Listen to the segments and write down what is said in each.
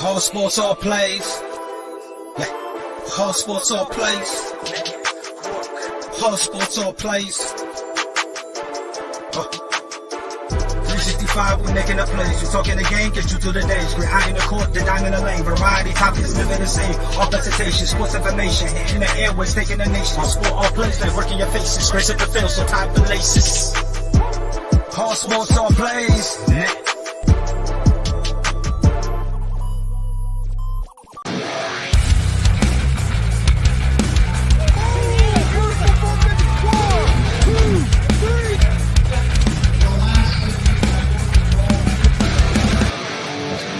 All sports, all plays. Yeah. All sports, all plays. All sports, all plays. 365, we making a plays. You talking the game, get you through the days. We're high in the court, the dime in the lane. Variety topics, living the same. All presentation, sports information. In the airways, taking the nation. All sport, all plays, like working your faces. Grace at the field, so tie the laces. All sports, all plays. Yeah.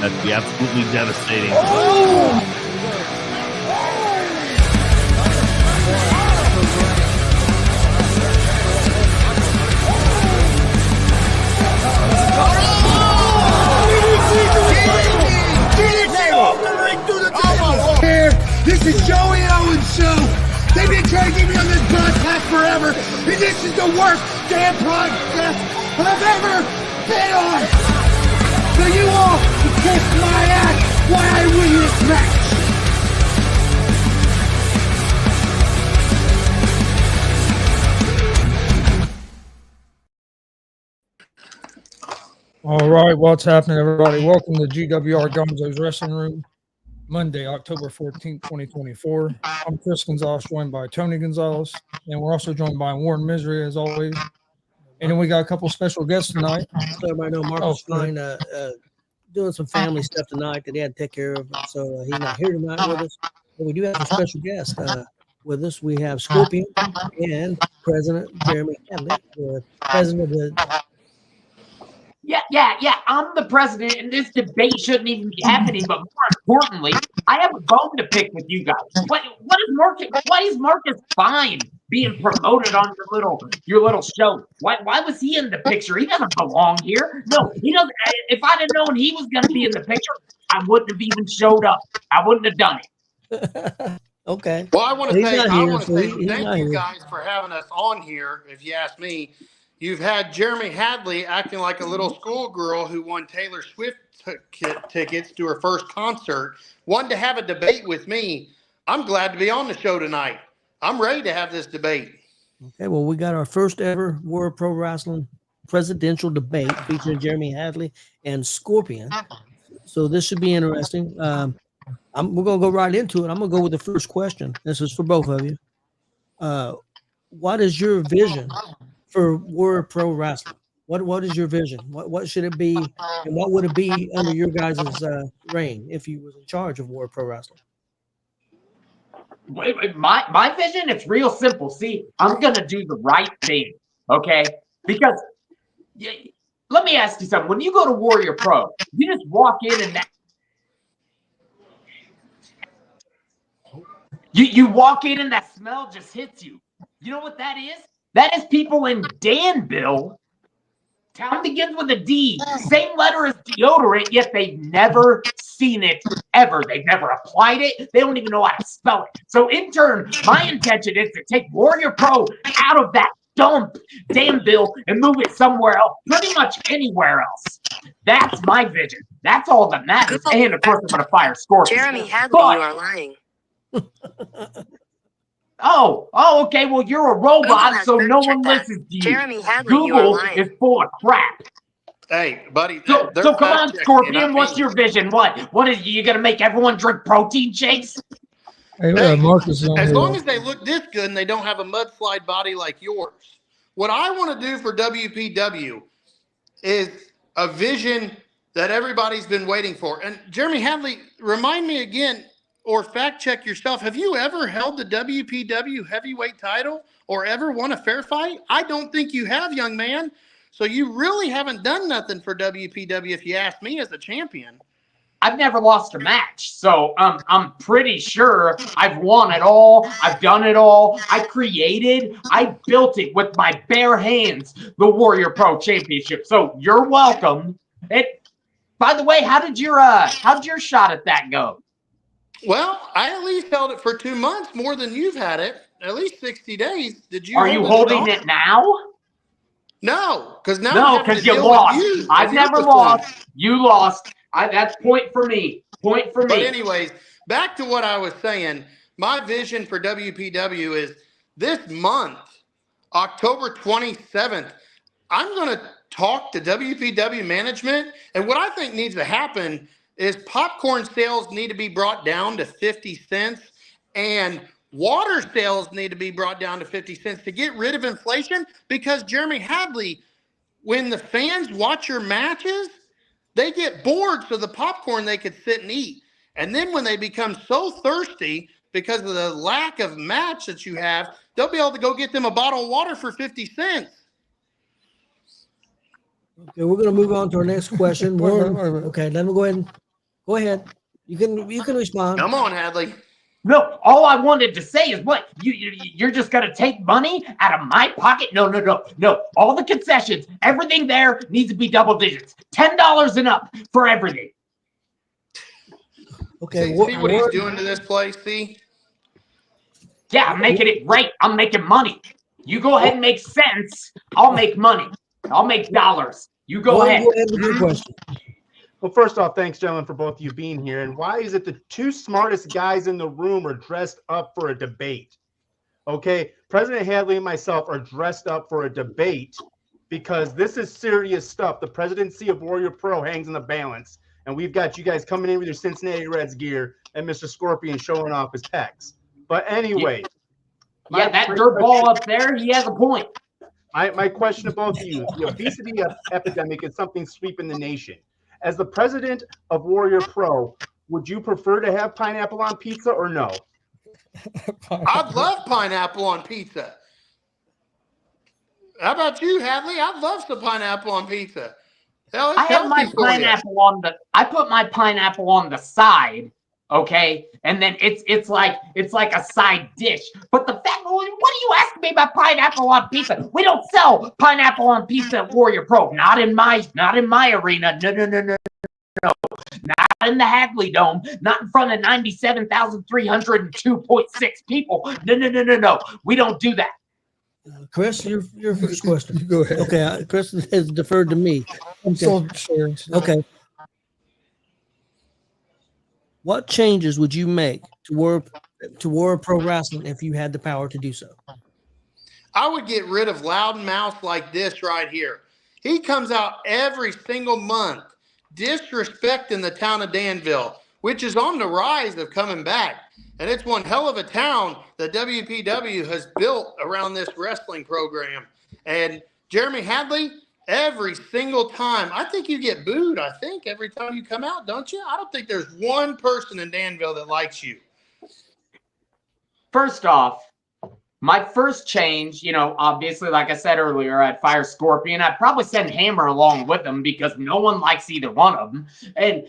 That'd be absolutely devastating. Oh! Here, this is Joey Owens' show. They've been trying to get me on this broadcast forever, and this is the worst damn broadcast I've ever been on. So you all can kiss my ass while I win this match. All right, what's happening, everybody? Welcome to GWR Gonzo'S Wrestling Room, Monday, October 14th, 2024. I'm Chris Gonzo'S, joined by Tony Gonzo'S, and we're also joined by Warren Misery, as always. And then we got a couple special guests tonight. So everybody know Marcus Klein doing some family stuff tonight that he had to take care of, so he's not here tonight with us. But we do have a special guest with us. We have Scorpion and President Jeremy Hadley, the president of the. Yeah. I'm the president, and this debate shouldn't even be happening. But more importantly, I have a bone to pick with you guys. Why is Marcus fine being promoted on your little show? Why was he in the picture? He doesn't belong here. No, he doesn't. If I'd have known he was going to be in the picture, I wouldn't have even showed up. I wouldn't have done it. Okay. Well, I want to say thank you guys for having us on here. If you ask me, you've had Jeremy Hadley acting like a little schoolgirl who won Taylor Swift tickets to her first concert, wanted to have a debate with me. I'm glad to be on the show tonight. I'm ready to have this debate. Okay, well, we got our first ever World Pro Wrestling presidential debate featuring Jeremy Hadley and Scorpion. So this should be interesting. We're going to go right into it. I'm going to go with the first question. This is for both of you. What is your vision for World Pro Wrestling? What is your vision? What should it be, and what would it be under your guys' reign if you was in charge of World Pro Wrestling? My vision, it's real simple. See, I'm going to do the right thing, okay? Because let me ask you something. When you go to Warrior Pro, you just walk in and you walk in and that smell just hits you. You know what that is? That is people in Danville. Town begins with a D. Same letter as deodorant, yet they've never seen it ever. They've never applied it. They don't even know how to spell it. So in turn, my intention is to take Warrior Pro out of that dump Danville and move it somewhere else, pretty much anywhere else. That's my vision. That's all that matters. And of course, I'm going to fire Scorpion. Jeremy Hadley, you are lying. Oh, okay. Well, you're a robot, so no one listens to you. Jeremy Hadley, Google you are lying. is full of crap. Hey, buddy. So come on, Scorpion. What's your vision? What is you gonna make everyone drink protein shakes? Hey, Marcus, as long as they look this good and they don't have a mudslide body like yours. What I want to do for WPW is a vision that everybody's been waiting for. And Jeremy Hadley, remind me again, or fact check yourself. Have you ever held the WPW heavyweight title or ever won a fair fight? I don't think you have, young man. So you really haven't done nothing for WPW if you ask me as a champion. I've never lost a match. So I'm pretty sure I've won it all. I've done it all. I built it with my bare hands, the Warrior Pro Championship. So you're welcome. By the way, how'd your shot at that go? Well, I at least held it for 2 months, more than you've had it. At least 60 days. Did you? Are you holding it now? No, because now no, because you lost. I've never lost. You lost. That's point for me. Point for But me. anyways, back to what I was saying. My vision for WPW is this month, October 27th, I'm going to talk to WPW management. And what I think needs to happen is popcorn sales need to be brought down to 50 cents and water sales need to be brought down to 50 cents to get rid of inflation. Because Jeremy Hadley, when the fans watch your matches, they get bored, so the popcorn they could sit and eat. And then when they become so thirsty because of the lack of match that you have, they'll be able to go get them a bottle of water for 50 cents. Okay, we're going to move on to our next question. Wait a Warren, minute, wait a minute. okay, let me go ahead. Go ahead. You can respond. Come on, Hadley. No, all I wanted to say is what you're just gonna take money out of my pocket? No. All the concessions, everything there needs to be double digits. $10 and up for everything. Okay, See what he's doing to this place? See? Yeah, I'm making it right. I'm making money. You go ahead and make sense. I'll make money. I'll make dollars. You go ahead. Go ahead with your question. Well, first off, thanks, gentlemen, for both of you being here. And why is it the two smartest guys in the room are dressed up for a debate? Okay, President Hadley and myself are dressed up for a debate because this is serious stuff. The presidency of Warrior Pro hangs in the balance. And we've got you guys coming in with your Cincinnati Reds gear and Mr. Scorpion showing off his pecs. But anyway. Yeah, that dirt ball up there, he has a point. My question to both of you, the obesity epidemic is something sweeping the nation. As the president of Warrior Pro, would you prefer to have pineapple on pizza or no? I'd love pineapple on pizza. How about you, Hadley? I'd love some pineapple on pizza. Hell, I have my pineapple on I put my pineapple on the side, okay? And then it's like a side dish. But the fact, what are you asking me about pineapple on pizza? We don't sell pineapple on pizza at Warrior Pro. Not in my arena. No. Not in the Hadley Dome. Not in front of 97,302.6 people. No. We don't do that. Chris, your first question. Go ahead. Okay, Chris has deferred to me. I'm still sharing. Okay. What changes would you make to Warrior Pro Wrestling if you had the power to do so? I would get rid of loudmouth like this right here. He comes out every single month disrespecting the town of Danville, which is on the rise of coming back. And it's one hell of a town that WPW has built around this wrestling program. And Jeremy Hadley, every single time, I think you get booed, every time you come out, don't you? I don't think there's one person in Danville that likes you. First off, my first change, obviously, like I said earlier, I'd fire Scorpion. I'd probably send Hammer along with them because no one likes either one of them. And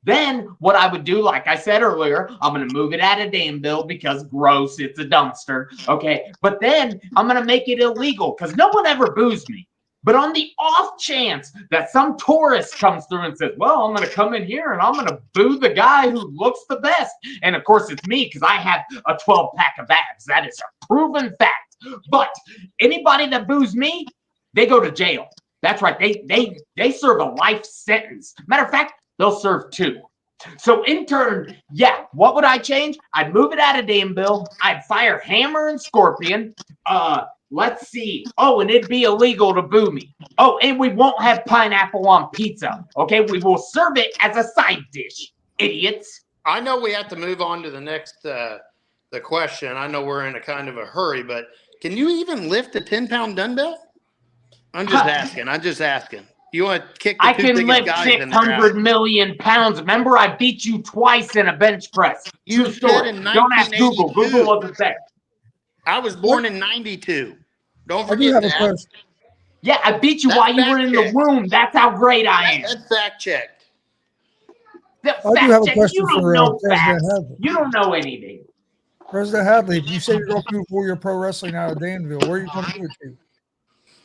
then what I would do, like I said earlier, I'm going to move it out of Danville because gross, it's a dumpster. Okay. But then I'm going to make it illegal because no one ever boos me. But on the off chance that some tourist comes through and says, well, I'm going to come in here and I'm going to boo the guy who looks the best. And of course, it's me because I have a 12-pack of abs. That is a proven fact. But anybody that boos me, they go to jail. That's right. They serve a life sentence. Matter of fact, they'll serve 2. So in turn, yeah, what would I change? I'd move it out of Danville. I'd fire Hammer and Scorpion. Let's see. Oh, and it'd be illegal to boo me. Oh, and we won't have pineapple on pizza. Okay, we will serve it as a side dish. Idiots. I know we have to move on to the next the question. I know we're in a kind of a hurry, but can you even lift a 10-pound dumbbell? I'm just asking. You want to kick the I two can biggest lift guys in the 600 crowd? million pounds. Remember, I beat you twice in a bench press. You True said story. in Don't ask Google. 1982. Google wasn't there. I was born in 92. Don't I do forget have a that. question. Yeah, I beat you That's while you were fact in the checked. womb. That's how great I am. That's fact checked. The I do have a fact check, question you don't for know President facts. Hadley. You don't know anything. President Hadley, if you say you're going to move Warrior Pro Wrestling out of Danville, where are you going to move it to?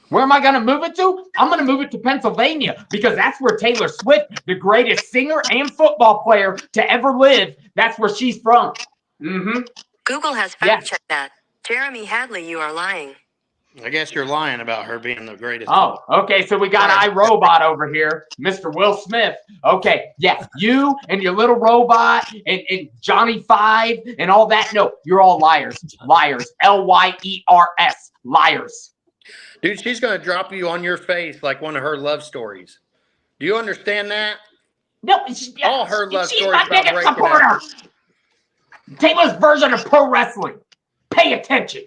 Where am I going to move it to? I'm going to move it to Pennsylvania because that's where Taylor Swift, the greatest singer and football player to ever live, that's where she's from. Mm-hmm. Google has fact checked that. Jeremy Hadley, you are lying. I guess you're lying about her being the greatest. Oh, okay. So we got iRobot over here, Mr. Will Smith. Okay, yeah, you and your little robot and Johnny Five and all that. No, you're all liars. Liars. LYERS. Liars. Dude, she's going to drop you on your face like one of her love stories. Do you understand that? No, All her love she's stories my about biggest breaking supporter. up. Taylor's version of pro wrestling. Pay attention.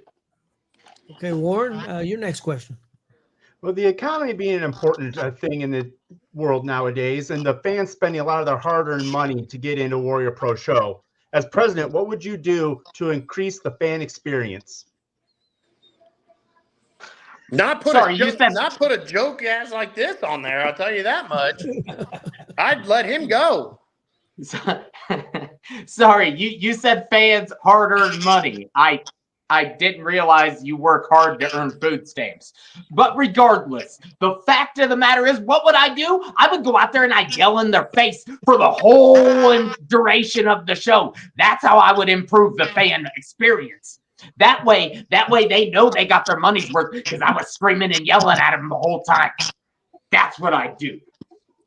Okay, Warren, your next question. Well, the economy being an important thing in the world nowadays, and the fans spending a lot of their hard-earned money to get into Warrior Pro Show. As president, what would you do to increase the fan experience? Not put a joke ass like this on there. I'll tell you that much. I'd let him go. Sorry, you said fans hard-earned money. I didn't realize you work hard to earn food stamps. But regardless, the fact of the matter is, what would I do? I would go out there and I'd yell in their face for the whole duration of the show. That's how I would improve the fan experience. That way they know they got their money's worth because I was screaming and yelling at them the whole time. That's what I do.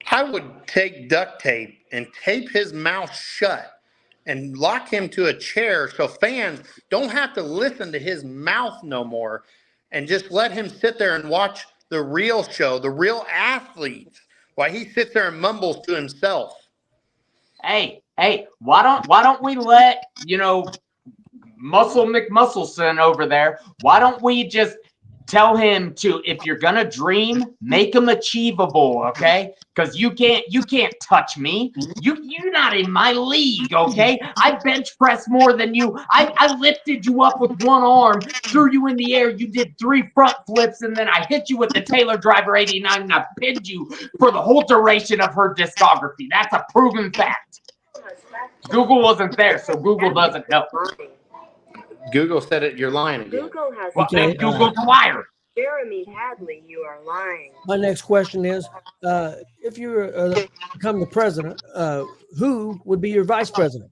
I would take duct tape and tape his mouth shut and lock him to a chair so fans don't have to listen to his mouth no more, and just let him sit there and watch the real show, the real athletes, while he sits there and mumbles to himself. Hey, why don't we let, Muscle McMuscleson over there, why don't we just tell him to, if you're gonna dream, make them achievable, okay? Because you can't touch me. You're not in my league, okay? I bench press more than you. I lifted you up with one arm, threw you in the air. You did 3 front flips, and then I hit you with the Taylor Driver 89, and I pinned you for the whole duration of her discography. That's a proven fact. Google wasn't there, so Google doesn't know. Google said it. You're lying again. Google's a liar. Jeremy Hadley, you are lying. My next question is, if you become the president, who would be your vice president?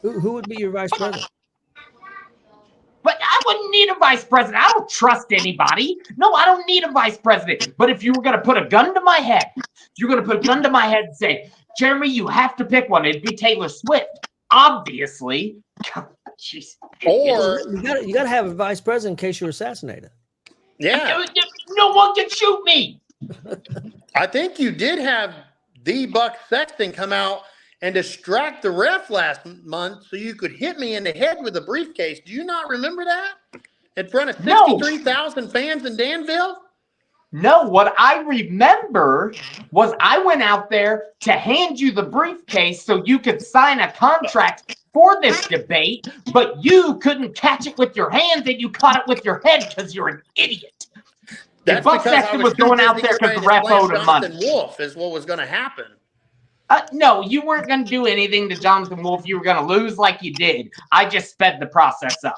Who would be your vice president? But I wouldn't need a vice president. I don't trust anybody. No, I don't need a vice president. But if you were going to put a gun to my head, and say, Jeremy, you have to pick one, it'd be Taylor Swift. Obviously. Or you got to have a vice president in case you're assassinated. Yeah. No one can shoot me. I think you did have the Buck Sexton come out and distract the ref last month so you could hit me in the head with a briefcase. Do you not remember that? In front of 63,000 fans in Danville? No, what I remember was I went out there to hand you the briefcase so you could sign a contract for this debate, but you couldn't catch it with your hands and you caught it with your head because you're an idiot. That's Buck Sexton was going out there because the ref owed him money. Jonathan Wolf is what was going to happen. No, you weren't going to do anything to Jonathan Wolf. You were going to lose like you did. I just sped the process up.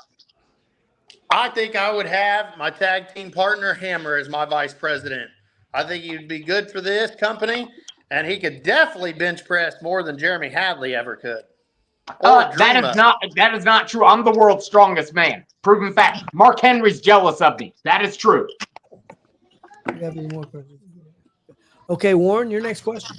I think I would have my tag team partner Hammer as my vice president. I think he'd be good for this company, and he could definitely bench press more than Jeremy Hadley ever could. That is not true. I'm the world's strongest man. Proven fact. Mark Henry's jealous of me. That is true. You have any more questions? Okay, Warren, your next question.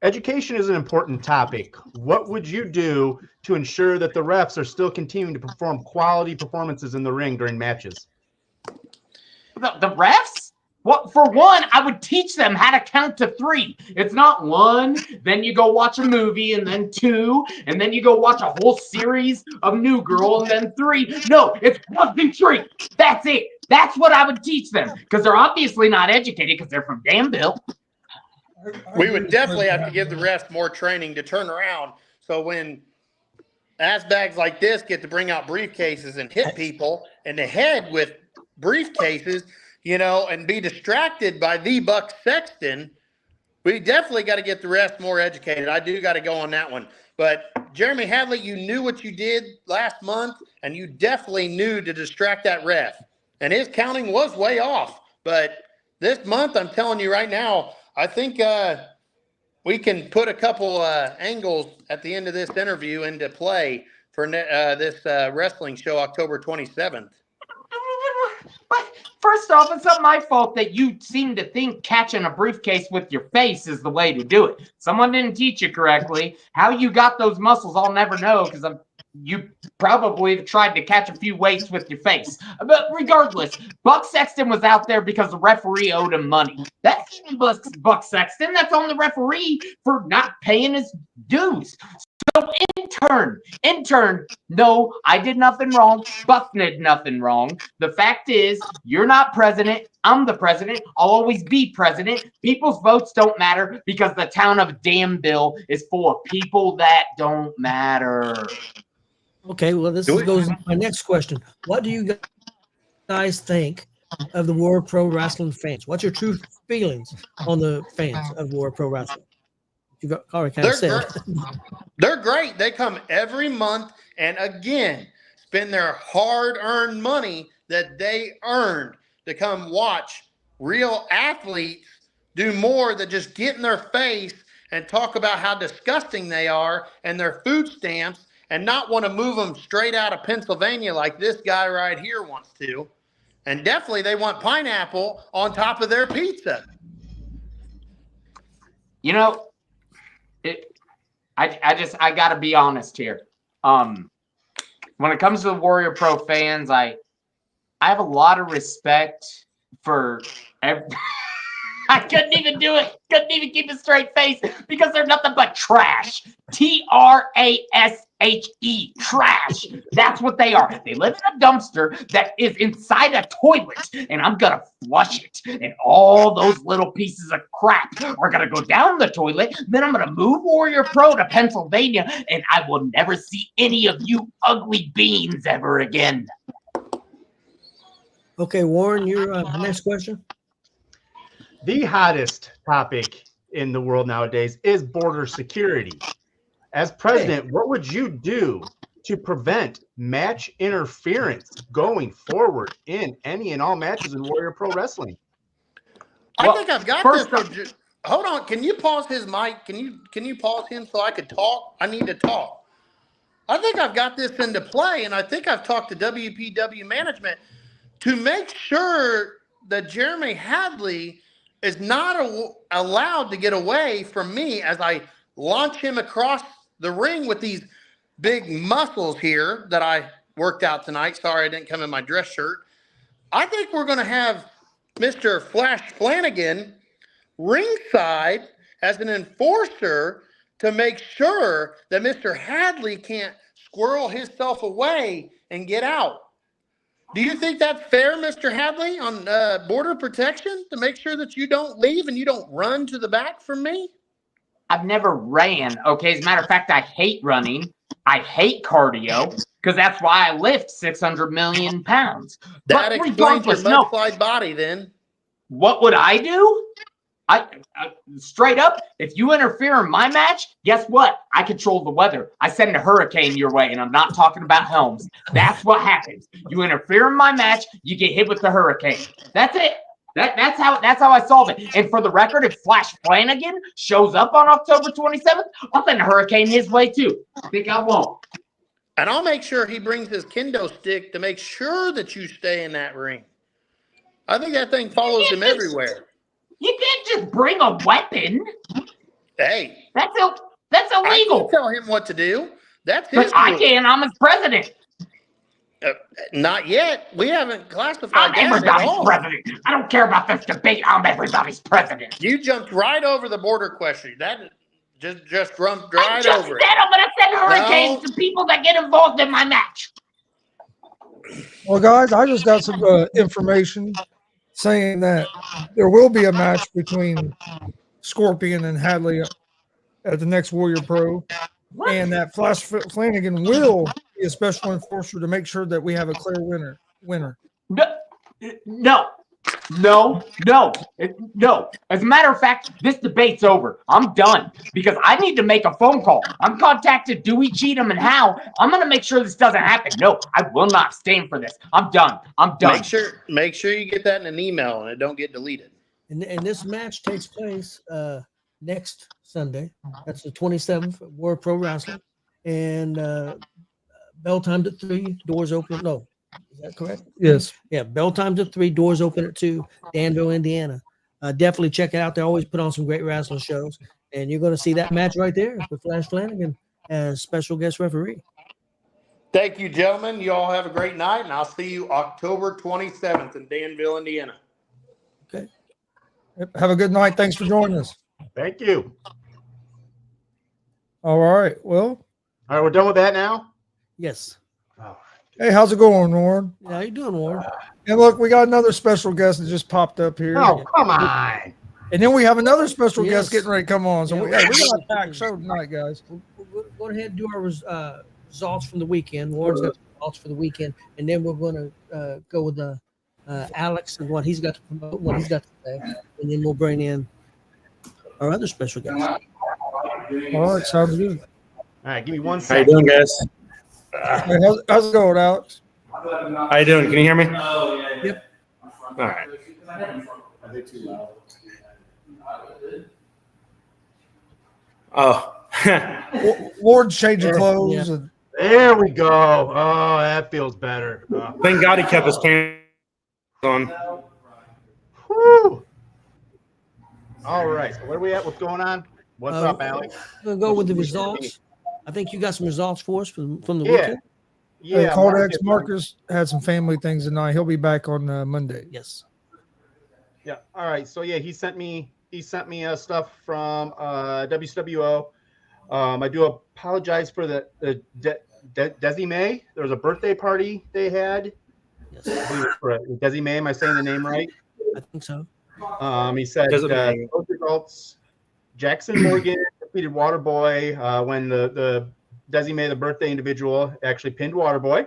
Education is an important topic. What would you do to ensure that the refs are still continuing to perform quality performances in the ring during matches? The refs? Well, for one, I would teach them how to count to 3. It's not 1, then you go watch a movie, and then 2, and then you go watch a whole series of New Girl, and then 3. No, it's 1, 2, 3. That's it. That's what I would teach them, because they're obviously not educated because they're from Danville. We would definitely have to give the refs more training to turn around. So when ass bags like this get to bring out briefcases and hit people in the head with briefcases, and be distracted by the Buck Sexton, we definitely got to get the refs more educated. I do got to go on that one. But Jeremy Hadley, you knew what you did last month, and you definitely knew to distract that ref. And his counting was way off. But this month, I'm telling you right now, I think we can put a couple angles at the end of this interview into play for this wrestling show, October 27th. But first off, it's not my fault that you seem to think catching a briefcase with your face is the way to do it. Someone didn't teach you correctly. How you got those muscles, I'll never know because you probably tried to catch a few weights with your face. But regardless, Buck Sexton was out there because the referee owed him money. That's Buck Sexton. That's on the referee for not paying his dues. So intern, no, I did nothing wrong. Buck did nothing wrong. The fact is, you're not president. I'm the president. I'll always be president. People's votes don't matter because the town of Danville is full of people that don't matter. Okay, well, goes into my next question. What do you guys think of the War Pro Wrestling fans? What's your true feelings on the fans of War Pro Wrestling? You've already kind of said. They're great. They come every month and again spend their hard-earned money that they earned to come watch real athletes do more than just get in their face and talk about how disgusting they are and their food stamps and not want to move them straight out of Pennsylvania like this guy right here wants to. And definitely they want pineapple on top of their pizza. You know, I got to be honest here. When it comes to the Warrior Pro fans, I have a lot of respect for I couldn't even do it. Couldn't even keep a straight face because they're nothing but trash. Trashe, trash. That's what they are. They live in a dumpster that is inside a toilet, and I'm going to flush it. And all those little pieces of crap are going to go down the toilet. Then I'm going to move Warrior Pro to Pennsylvania, and I will never see any of you ugly beans ever again. Okay, Warren, your next question. The hottest topic in the world nowadays is border security. As president, what would you do to prevent match interference going forward in any and all matches in Warrior Pro Wrestling? I think I've got this. Hold on. Can you pause his mic? Can you pause him so I could talk? I need to talk. I think I've got this into play, and I think I've talked to WPW management to make sure that Jeremy Hadley is not allowed to get away from me as I launch him across the ring with these big muscles here that I worked out tonight. Sorry I didn't come in my dress shirt. I think we're going to have Mr. Flash Flanagan ringside as an enforcer to make sure that Mr. Hadley can't squirrel himself away and get out. Do you think that's fair, Mr. Hadley, on border protection to make sure that you don't leave and you don't run to the back from me? I've never ran. Okay, as a matter of fact, I hate running. I hate cardio because that's why I lift 600 million pounds. That explains your mudslide body then. What would I do? I straight up, if you interfere in my match, guess what? I control the weather. I send a hurricane your way, and I'm not talking about Helms. That's what happens. You interfere in my match, you get hit with the hurricane. That's it. That's how I solve it. And for the record, if Flash Flanagan shows up on October 27th, I'll send a hurricane his way too. I think I won't. And I'll make sure he brings his kendo stick to make sure that you stay in that ring. I think that thing follows him everywhere. You can't just bring a weapon. Hey. That's illegal. I can't tell him what to do. That's his But I can. I'm his president. Not yet. We haven't classified I'm that at everybody's all. president. I don't care about this debate. I'm everybody's president. You jumped right over the border question. That just jumped right I just over said I'm going to send hurricanes to people that get involved in my match. Well, guys, I just got some information saying that there will be a match between Scorpion and Hadley at the next Warrior Pro, and that Flash Flanagan will be a special enforcer to make sure that we have a clear winner. No. As a matter of fact, this debate's over. I'm done because I need to make a phone call. I'm contacted Dewey, Cheatham, and Howe. I'm going to make sure this doesn't happen. No, I will not stand for this. I'm done. Make sure you get that in an email and it don't get deleted. And this match takes place next Sunday. That's the 27th at War Pro Wrestling. And bell timed at 3, doors open. No, Is that correct? Yes. Yeah, bell times at 3, doors open at 2, Danville, Indiana. Definitely check it out. They always put on some great wrestling shows, and you're going to see that match right there with Flash Flanagan as special guest referee. Thank you, gentlemen. You all have a great night, and I'll see you October 27th in Danville, Indiana. Okay. Have a good night. Thanks for joining us. Thank you. All right. Well, All right, we're done with that now. Yes. hey, how's it going, Warren? How you doing, Warren? And look, we got another special guest that just popped up here. Oh, come on. And then we have another special Yes. guest getting ready to come on. So Yeah, we got a packed show tonight, guys. We'll go ahead and do our results from the weekend. Warren's got the results for the weekend, and then we're going to go with Alex and what he's got to promote, what he's got to say, and then we'll bring in our other special guest. All right, sounds good. All right, give me 1 How you second. doing, guys? Hey, how's it going, Alex? How you doing? Can you hear me? Yep. All right. Oh. Ward's changing clothes. Yeah. And There we go. Oh, that feels better. Thank God he kept his pants on. Whew. All right, so where are we at? What's going on? What's up, Alex? We're going to go with the results. I think you got some results for us from the Yeah. weekend. Yeah, Marcus had some family things tonight. He'll be back on Monday. Yes. Yeah. All right. So yeah, he sent me stuff from WCWO. I do apologize for the Desi May. There was a birthday party they had. Yes. Desi May. Am I saying the name right? I think so. He said Doesn't those matter. results. Jackson Morgan defeated Waterboy when the Desi May, the birthday individual, actually pinned Waterboy.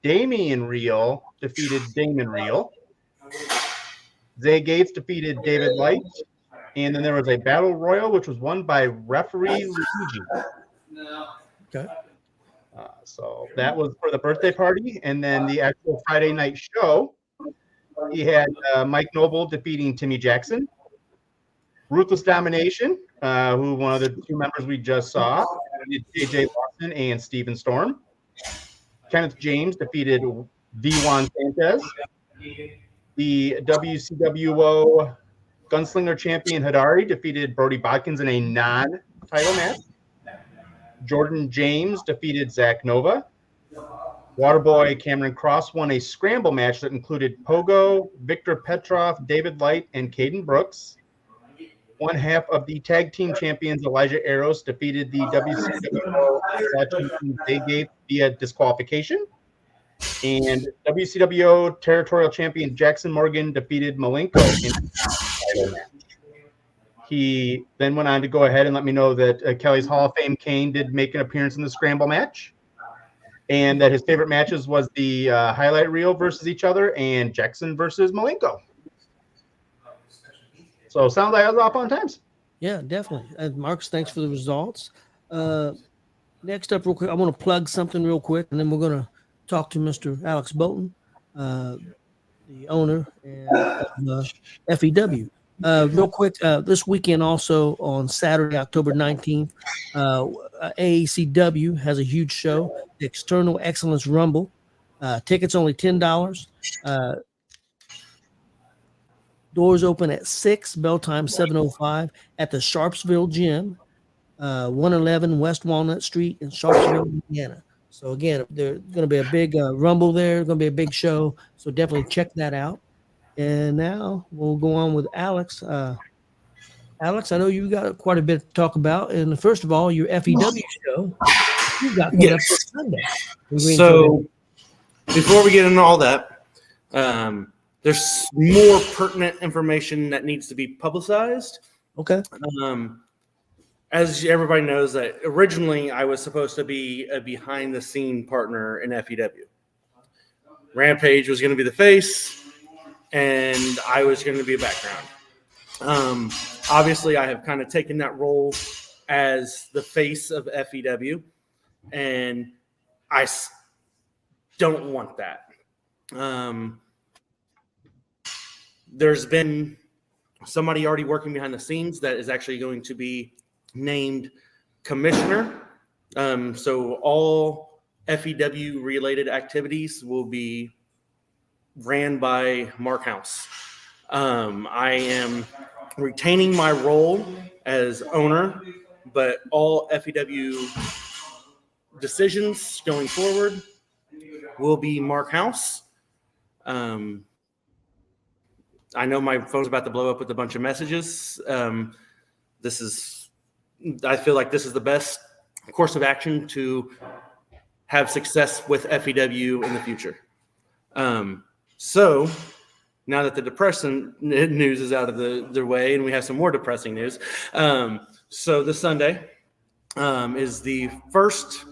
Damian Real defeated Damon Real. Zay Gates defeated David Light. And then there was a battle royal, which was won by referee Luigi. Okay. So that was for the birthday party. And then the actual Friday night show, he had Mike Noble defeating Timmy Jackson. Ruthless Domination, who one of the two members we just saw, JJ Lawson and Steven Storm. Kenneth James defeated V1 Sanchez. The WCWO Gunslinger champion Hidari defeated Brody Bodkins in a non-title match. Jordan James defeated Zach Nova. Waterboy Cameron Cross won a scramble match that included Pogo, Victor Petrov, David Light, and Caden Brooks. One half of the tag team champions Elijah Eros defeated the WCWO champions Zay Gates via disqualification. And WCWO territorial champion Jackson Morgan defeated Malenko in a title match. He then went on to go ahead and let me know that Kelly's Hall of Fame Kane did make an appearance in the scramble match, and that his favorite matches was the highlight reel versus each other and Jackson versus Malenko. So sounds like I was off on times. Yeah, definitely. And Marcus, thanks for the results. Next up, real quick, I want to plug something real quick, and then we're going to talk to Mr. Alex Bolton, the owner of FEW. Real quick, this weekend also on Saturday, October 19th, AACW has a huge show, the External Excellence Rumble. Tickets only $10. Doors open at 6, bell time 7:05 at the Sharpsville Gym, 111 West Walnut Street in Sharpsville, Indiana. So again, there's going to be a big rumble there. Going to be a big show. So definitely check that out. And now we'll go on with Alex. Alex, I know you got quite a bit to talk about. And first of all, your FEW show you got coming up this Sunday. So before we get into all that, there's more pertinent information that needs to be publicized. Okay. As everybody knows, that originally I was supposed to be a behind-the-scene partner in FEW. Rampage was going to be the face, and I was going to be a background. Obviously, I have kind of taken that role as the face of FEW, and I don't want that. There's been somebody already working behind the scenes that is actually going to be named commissioner. So all FEW related activities will be ran by Mark House. I am retaining my role as owner, but all FEW decisions going forward will be Mark House. I know my phone's about to blow up with a bunch of messages. I feel like this is the best course of action to have success with FEW in the future. So now that the depressing news is out of the way, and we have some more depressing news. So this Sunday is the first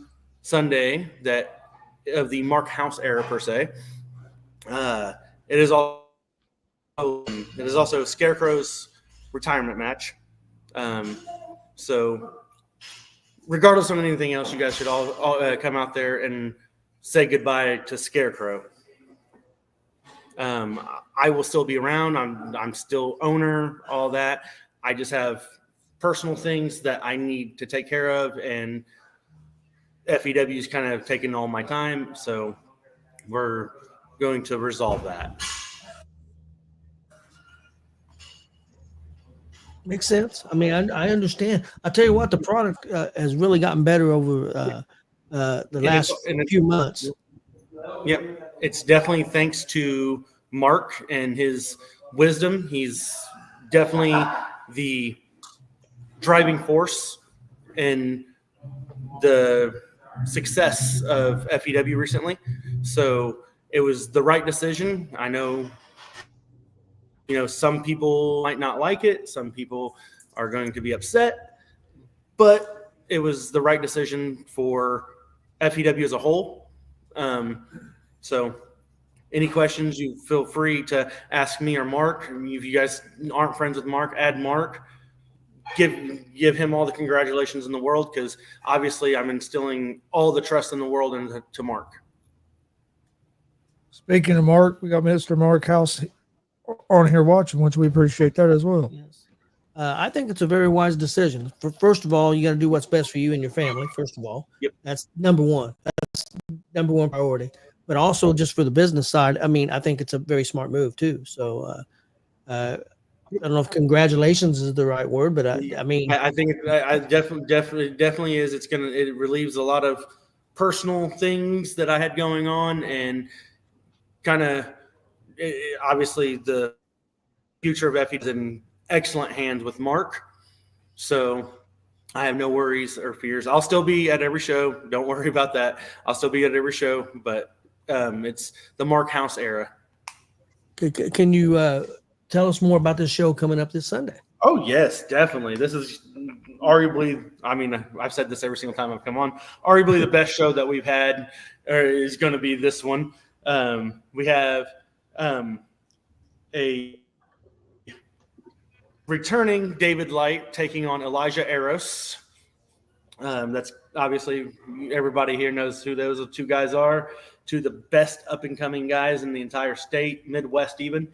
Sunday of the Mark House era per se. It is also Scarecrow's retirement match. So regardless of anything else, you guys should all come out there and say goodbye to Scarecrow. I will still be around. I'm still owner, all that. I just have personal things that I need to take care of, and FEW is kind of taking all my time. So we're going to resolve that. Makes sense. I mean, I understand. I'll tell you what, the product has really gotten better over the last few months. Yep. It's definitely thanks to Mark and his wisdom. He's definitely the driving force in the success of FEW recently. So it was the right decision. I know, some people might not like it. Some people are going to be upset, but it was the right decision for FEW as a whole. So any questions, you feel free to ask me or Mark. If you guys aren't friends with Mark, add Mark. Give him all the congratulations in the world, because obviously I'm instilling all the trust in the world into Mark. Speaking of Mark, we got Mr. Mark House on here watching, which we appreciate that as well. Yes. I think it's a very wise decision. First of all, you got to do what's best for you and your family. First of all, Yep. That's number one. That's number one priority. But also, just for the business side, I mean, I think it's a very smart move too. So, I don't know if congratulations is the right word, but I mean, I think it definitely is. It relieves a lot of personal things that I had going on, and kind of obviously the future of FE is in excellent hands with Mark. So I have no worries or fears. I'll still be at every show. Don't worry about that. I'll still be at every show, but it's the Mark House era. Can you tell us more about this show coming up this Sunday? Oh, yes, definitely. This is arguably, I mean, I've said this every single time I've come on, arguably the best show that we've had is going to be this one. We have a returning David Light taking on Elijah Eros. That's obviously, everybody here knows who those two guys are. Two of the best up-and-coming guys in the entire state, Midwest even.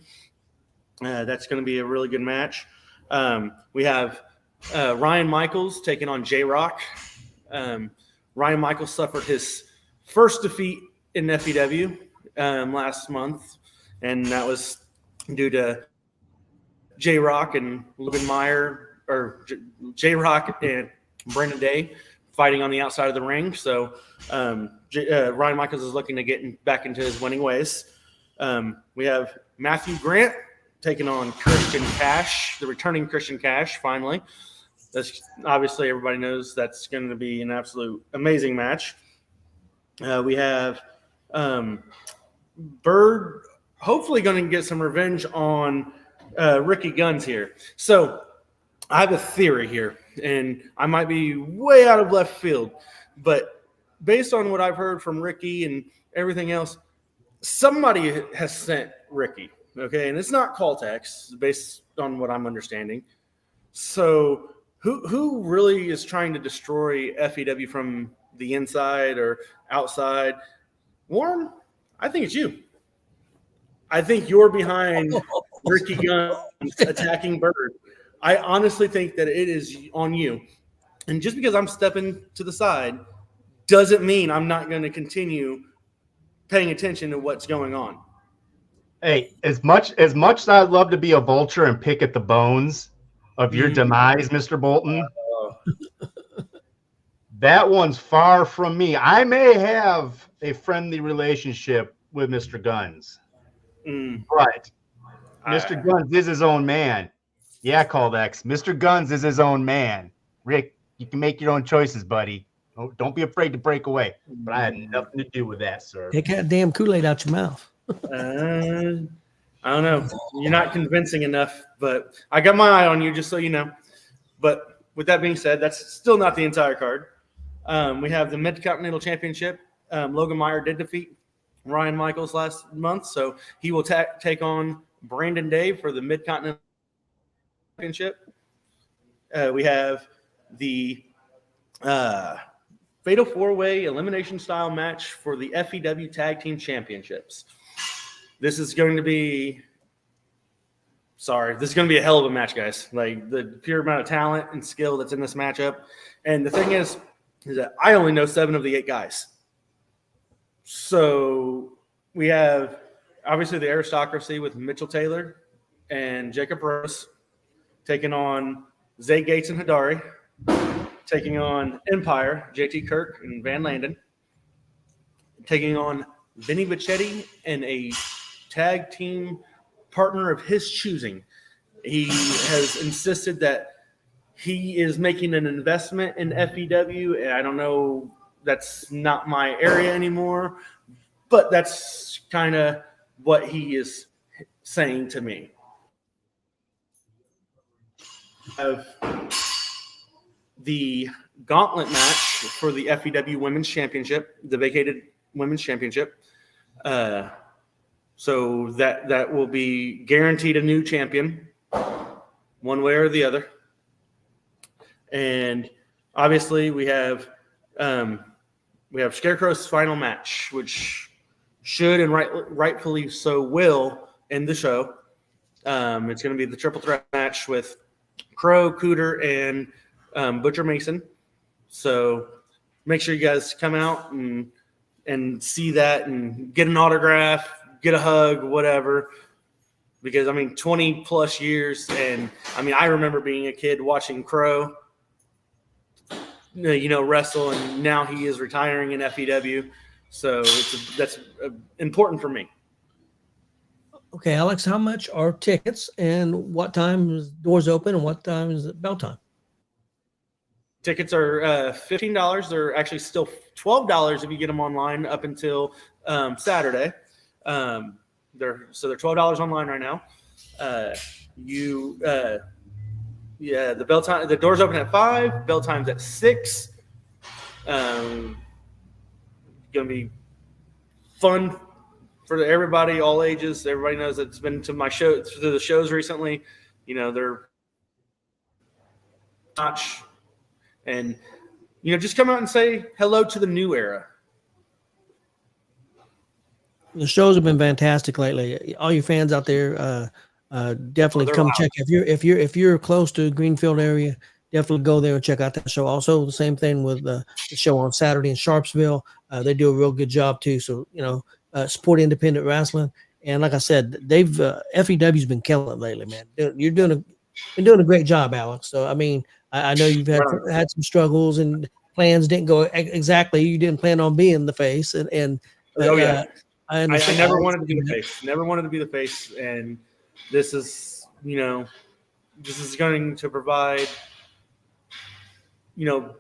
That's going to be a really good match. We have Ryan Michaels taking on J-Rock. Ryan Michaels suffered his first defeat in FEW last month, and that was due to J-Rock and Logan Meyer, or J-Rock and Brandon Day fighting on the outside of the ring. So Ryan Michaels is looking to get back into his winning ways. We have Matthew Grant taking on Christian Cash, the returning Christian Cash, finally. That's obviously, everybody knows that's going to be an absolute amazing match. We have Bird hopefully going to get some revenge on Ricky Guns here. So I have a theory here, and I might be way out of left field, but based on what I've heard from Ricky and everything else, somebody has sent Ricky. Okay, and it's not Caltex, based on what I'm understanding. So who really is trying to destroy FEW from the inside or outside? Warren, I think it's you. I think you're behind Ricky Guns attacking Bird. I honestly think that it is on you. And just because I'm stepping to the side doesn't mean I'm not going to continue paying attention to what's going on. Hey, as much as I'd love to be a vulture and pick at the bones of your demise, Mr. Bolton, that one's far from me. I may have a friendly relationship with Mr. Guns, but Mr. Guns is his own man. Yeah, Caldex. Mr. Guns is his own man. Rick, you can make your own choices, buddy. Don't be afraid to break away. But I had nothing to do with that, sir. Take that damn Kool-Aid out your mouth. I don't know. You're not convincing enough, but I got my eye on you, just so you know. But with that being said, that's still not the entire card. We have the Mid-Continental Championship. Logan Meyer did defeat Ryan Michaels last month, so he will take on Brandon Dave for the Mid-Continental Championship. We have the Fatal 4-Way Elimination Style match for the FEW Tag Team Championships. This is going to be a hell of a match, guys. Like, the pure amount of talent and skill that's in this matchup. And the thing is that I only know 7 of the 8 guys. So we have, obviously, the Aristocracy with Mitchell Taylor and Jacob Rose taking on Zay Gates and Hadari, taking on Empire, JT Kirk and Van Landen, taking on Vinny Vacchetti and a tag team partner of his choosing. He has insisted that he is making an investment in FEW, and I don't know, that's not my area anymore, but that's kind of what he is saying to me. Of the gauntlet match for the FEW Women's Championship, the vacated Women's Championship. So that will be guaranteed a new champion, one way or the other. And obviously we have Scarecrow's final match, which should and rightfully so will end the show. It's going to be the triple threat match with Crow, Cooter, and Butcher Mason. So make sure you guys come out and see that and get an autograph, get a hug, whatever. Because, 20 plus years. And, I remember being a kid watching Crow, wrestle, and now he is retiring in FEW. So that's important for me. Okay, Alex, how much are tickets, and what time is doors open, and what time is it bell time? Tickets are $15. They're actually still $12 if you get them online up until Saturday. They're $12 online right now. The bell time. The doors open at 5. Bell time's at 6. Gonna be fun for everybody, all ages. Everybody knows it's been to the shows recently. They're notch. And, just come out and say hello to the new era. The shows have been fantastic lately. All you fans out there, definitely come check. If you're close to Greenfield area, definitely go there and check out that show. Also, the same thing with the show on Saturday in Sharpsville. They do a real good job too. So, support independent wrestling. And like I said, they've FEW's been killing it lately, man. You're been doing a great job, Alex. So I know you've had some struggles and plans didn't go exactly. You didn't plan on being the face, and yeah. I never wanted to be the face. Never wanted to be the face, and this is going to provide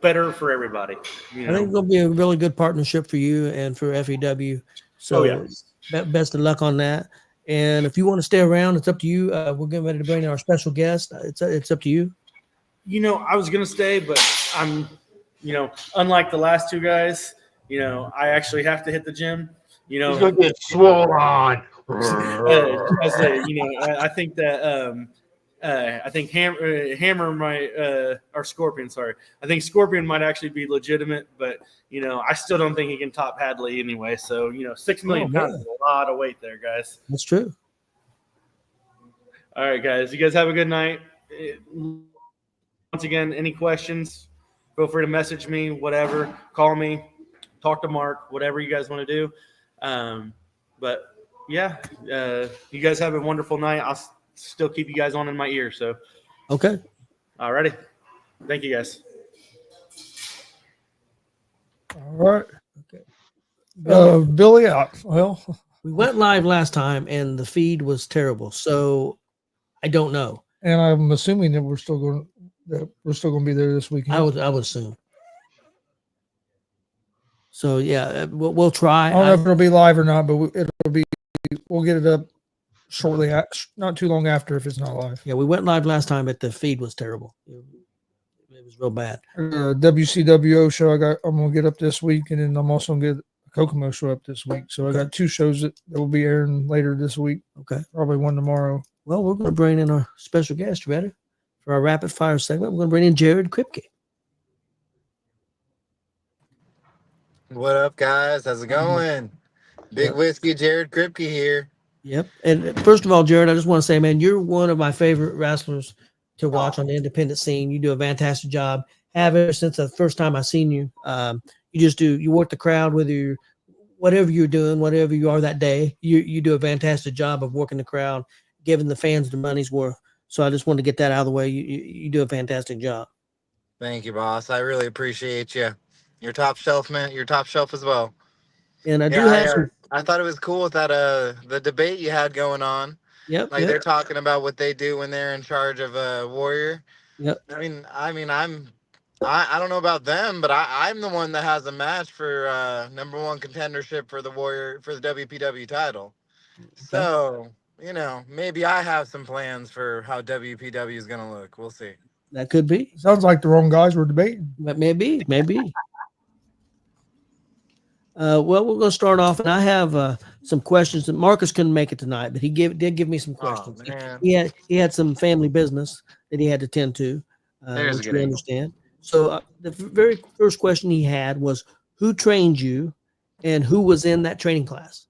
better for everybody. I think it's going to be a really good partnership for you and for FEW. So best of luck on that. And if you want to stay around, it's up to you. We're getting ready to bring in our special guest. It's up to you. I was going to stay, but I'm, unlike the last two guys, I actually have to hit the gym. He's going to get swole on. I think that I think Hammer might or Scorpion. Sorry, I think Scorpion might actually be legitimate, but I still don't think he can top Hadley anyway. So 6 million pounds is a lot of weight there, guys. That's true. All right, guys. You guys have a good night. Once again, any questions? Feel free to message me. Whatever, call me. talk to Mark, whatever you guys want to do. But yeah, you guys have a wonderful night. I'll still keep you guys on in my ear. So, Okay. all righty. Thank you guys. All right. Okay. Billy, well, We went live last time and the feed was terrible. So I don't know. and I'm assuming that we're still going to be there this weekend. I would assume. So yeah, we'll try. I don't know if it'll be live or not, but we'll get it up shortly, not too long after if it's not live. Yeah, we went live last time, but the feed was terrible. It was real bad. WCWO show I'm gonna get up this week, and then I'm also gonna get a Kokomo show up this week. So I got 2 shows that will be airing later this week. Okay. Probably one tomorrow. Well, we're going to bring in our special guest. Ready for our rapid fire segment? We're going to bring in Jared KRIPKE. What up, guys? How's it going? Big Whiskey, Jared KRIPKE here. Yep. And first of all, Jared, I just want to say, man, you're one of my favorite wrestlers to watch on the independent scene. You do a fantastic job. Have ever since the first time I seen you. You work the crowd, whatever you're doing, whatever you are that day. You do a fantastic job of working the crowd, giving the fans the money's worth. So I just wanted to get that out of the way. You do a fantastic job. Thank you, boss. I really appreciate you. You're top shelf, man. You're top shelf as well. And I thought it was cool with that the debate you had going on. Yep. Like they're talking about what they do when they're in charge of a Warrior. Yep. I don't know about them, but I'm the one that has a match for #1 contendership for the Warrior for the WPW title. Okay. So, maybe I have some plans for how WPW is going to look. We'll see. That could be. Sounds like the wrong guys were debating. But maybe. Well, we're going to start off, and I have some questions that Marcus couldn't make it tonight, but he did give me some questions. He had some family business that he had to tend to, which we understand. So the very first question he had was, who trained you and who was in that training class?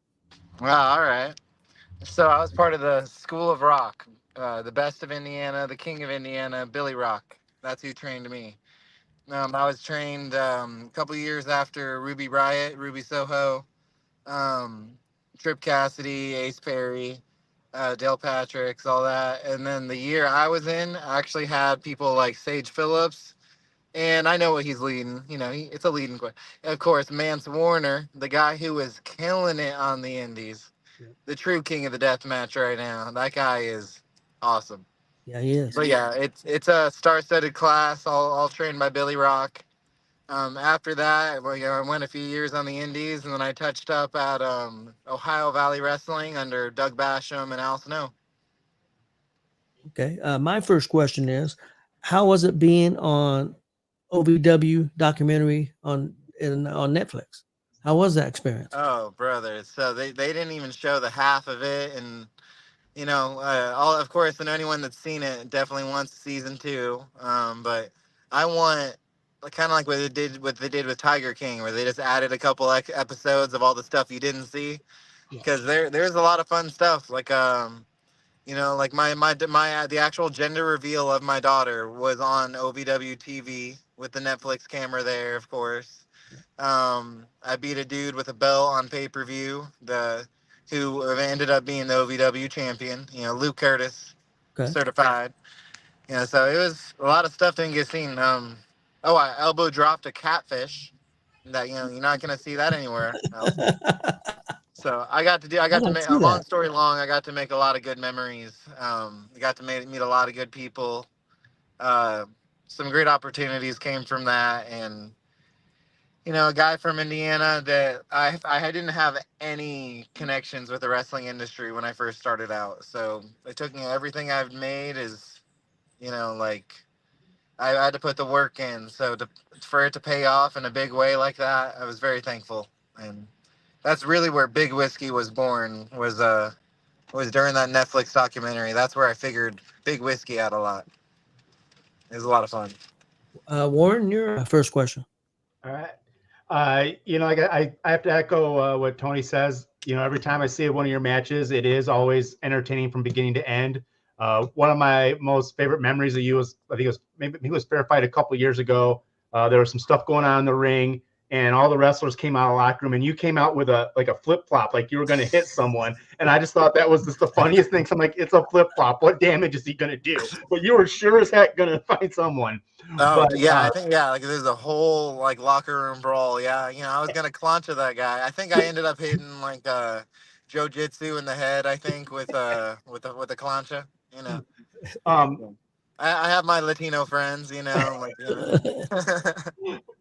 Well, all right. So I was part of the School of Rock, the best of Indiana, the king of Indiana, Billy Rock. That's who trained me. I was trained a couple years after Ruby Riott, Ruby Soho, Trip Cassidy, Ace Perry, Dale Patricks, all that. And then the year I was in, I actually had people like Sage Phillips. And I know what he's leading. It's a leading question. Of course, Mance Warner, the guy who is killing it on the indies. Yeah. The true king of the death match right now. That guy is awesome. Yeah, he is. But yeah, it's a star-studded class, all trained by Billy Rock. After that, I went a few years on the indies, and then I touched up at Ohio Valley Wrestling under Doug Basham and Al Snow. Okay. My first question is, how was it being on OVW documentary on Netflix? How was that experience? Oh, brother. So they didn't even show the half of it. And, of course, and anyone that's seen it definitely wants season 2. But I want kind of like what they did with Tiger King, where they just added a couple episodes of all the stuff you didn't see. Because there's a lot of fun stuff. Like, like the actual gender reveal of my daughter was on OVW TV with the Netflix camera there, of course. I beat a dude with a belt on pay-per-view, who ended up being the OVW champion, Luke Curtis, certified. So it was a lot of stuff didn't get seen. I elbow dropped a catfish that, you're not going to see that anywhere else. So I got to make a long story long. I got to make a lot of good memories. I got to meet a lot of good people. Some great opportunities came from that. And, a guy from Indiana that I didn't have any connections with the wrestling industry when I first started out. So it took me everything I've made is, I had to put the work in. So for it to pay off in a big way like that, I was very thankful. And that's really where Big Whiskey was born, was during that Netflix documentary. That's where I figured Big Whiskey out a lot. It was a lot of fun. Warren, your first question. All right. I have to echo what Tony says. Every time I see one of your matches, it is always entertaining from beginning to end. One of my most favorite memories of you was, I think it was Fair Fight a couple of years ago. There was some stuff going on in the ring, and all the wrestlers came out of the locker room, and you came out with a flip flop, like you were going to hit someone. And I just thought that was just the funniest thing. So I'm like, it's a flip flop. What damage is he going to do? But you were sure as heck going to find someone. Oh But yeah, I think like there's a whole like locker room brawl. Yeah, I was gonna clancha that guy. I think I ended up hitting like Jiu-Jitsu in the head. I think with the clancha. I have my Latino friends.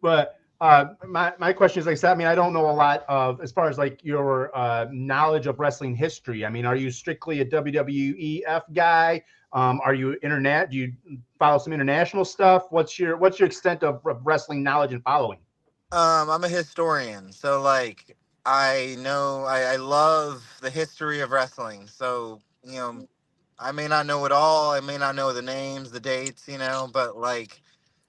But my question is, like I said, I mean, I don't know a lot of as far as like your knowledge of wrestling history. I mean, are you strictly a WWEF guy? Are you internet? Do you follow some international stuff? What's your extent of wrestling knowledge and following? I'm a historian, so like I love the history of wrestling. So I may not know it all. I may not know the names, the dates, but like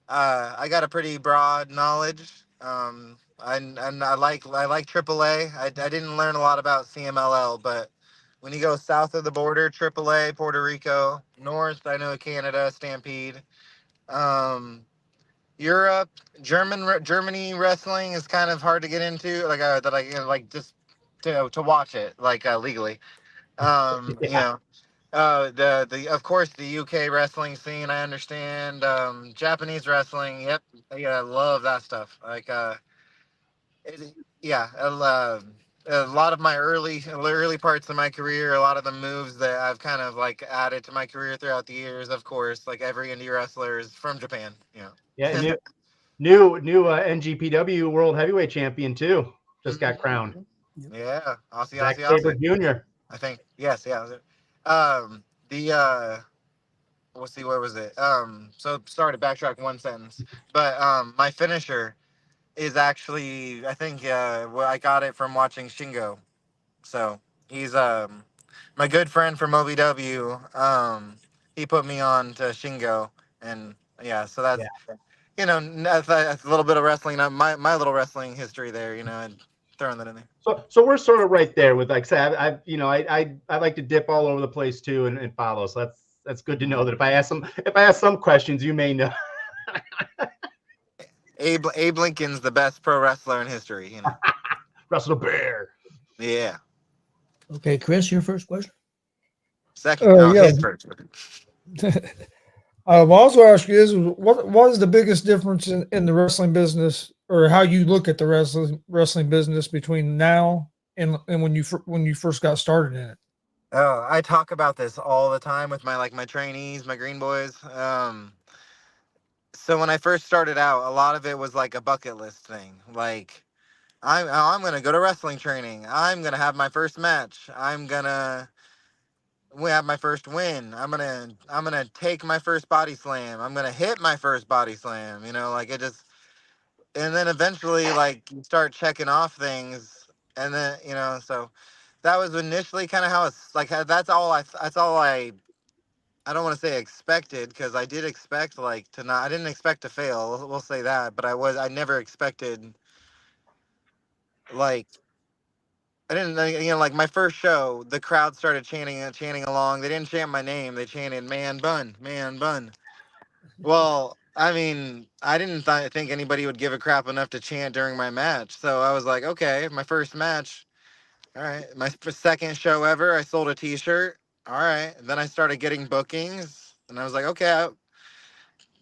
I got a pretty broad knowledge. And I like AAA. I didn't learn a lot about CMLL, but when you go south of the border, AAA, Puerto Rico, north, I know Canada, Stampede. Um, Europe, Germany wrestling is kind of hard to get into. Like that, like just to watch it like legally. The of course the UK wrestling scene I understand. Japanese wrestling, yep, yeah, I love that stuff. Like yeah, a lot of my early parts of my career, a lot of the moves that I've kind of like added to my career throughout the years. Of course, like every indie wrestler is from Japan. Yeah, new NGPW World Heavyweight Champion too. Just got crowned. Yeah, Zack Aussie. Sabre Jr. I think yes, yeah. The let's see, where was it? So sorry to backtrack one sentence, but my finisher is actually I think well, I got it from watching Shingo. So he's my good friend from OVW. He put me on to Shingo, and yeah, so that's that's a little bit of wrestling. My little wrestling history there, and throwing that in there. So we're sort of right there with, like I said, I like to dip all over the place too and follow. So that's good to know that if I ask some questions, you may know. Abe Lincoln's the best pro wrestler in history. Wrestle the bear. Yeah. Okay, Chris, your first question. Second. Yeah. His first. I'll also ask you is what is the biggest difference in the wrestling business, or how you look at the wrestling business between now and when you first got started in it? Oh, I talk about this all the time with my trainees, my green boys. So when I first started out, a lot of it was like a bucket list thing. Like I'm gonna go to wrestling training. I'm gonna have my first match. I'm gonna have my first win. I'm gonna take my first body slam. I'm gonna hit my first body slam. Like it just, and then eventually like you start checking off things, and then so that was initially kind of how it's like. I don't want to say expected, because I did expect like to not. I didn't expect to fail. We'll say that, but I never expected like. I didn't, like my first show, the crowd started chanting along. They didn't chant my name. They chanted "Man Bun, Man Bun." Well, I mean, I didn't think anybody would give a crap enough to chant during my match. So I was like, okay, my first match. All right. My second show ever, I sold a T-shirt. All right. And then I started getting bookings, and I was like, okay.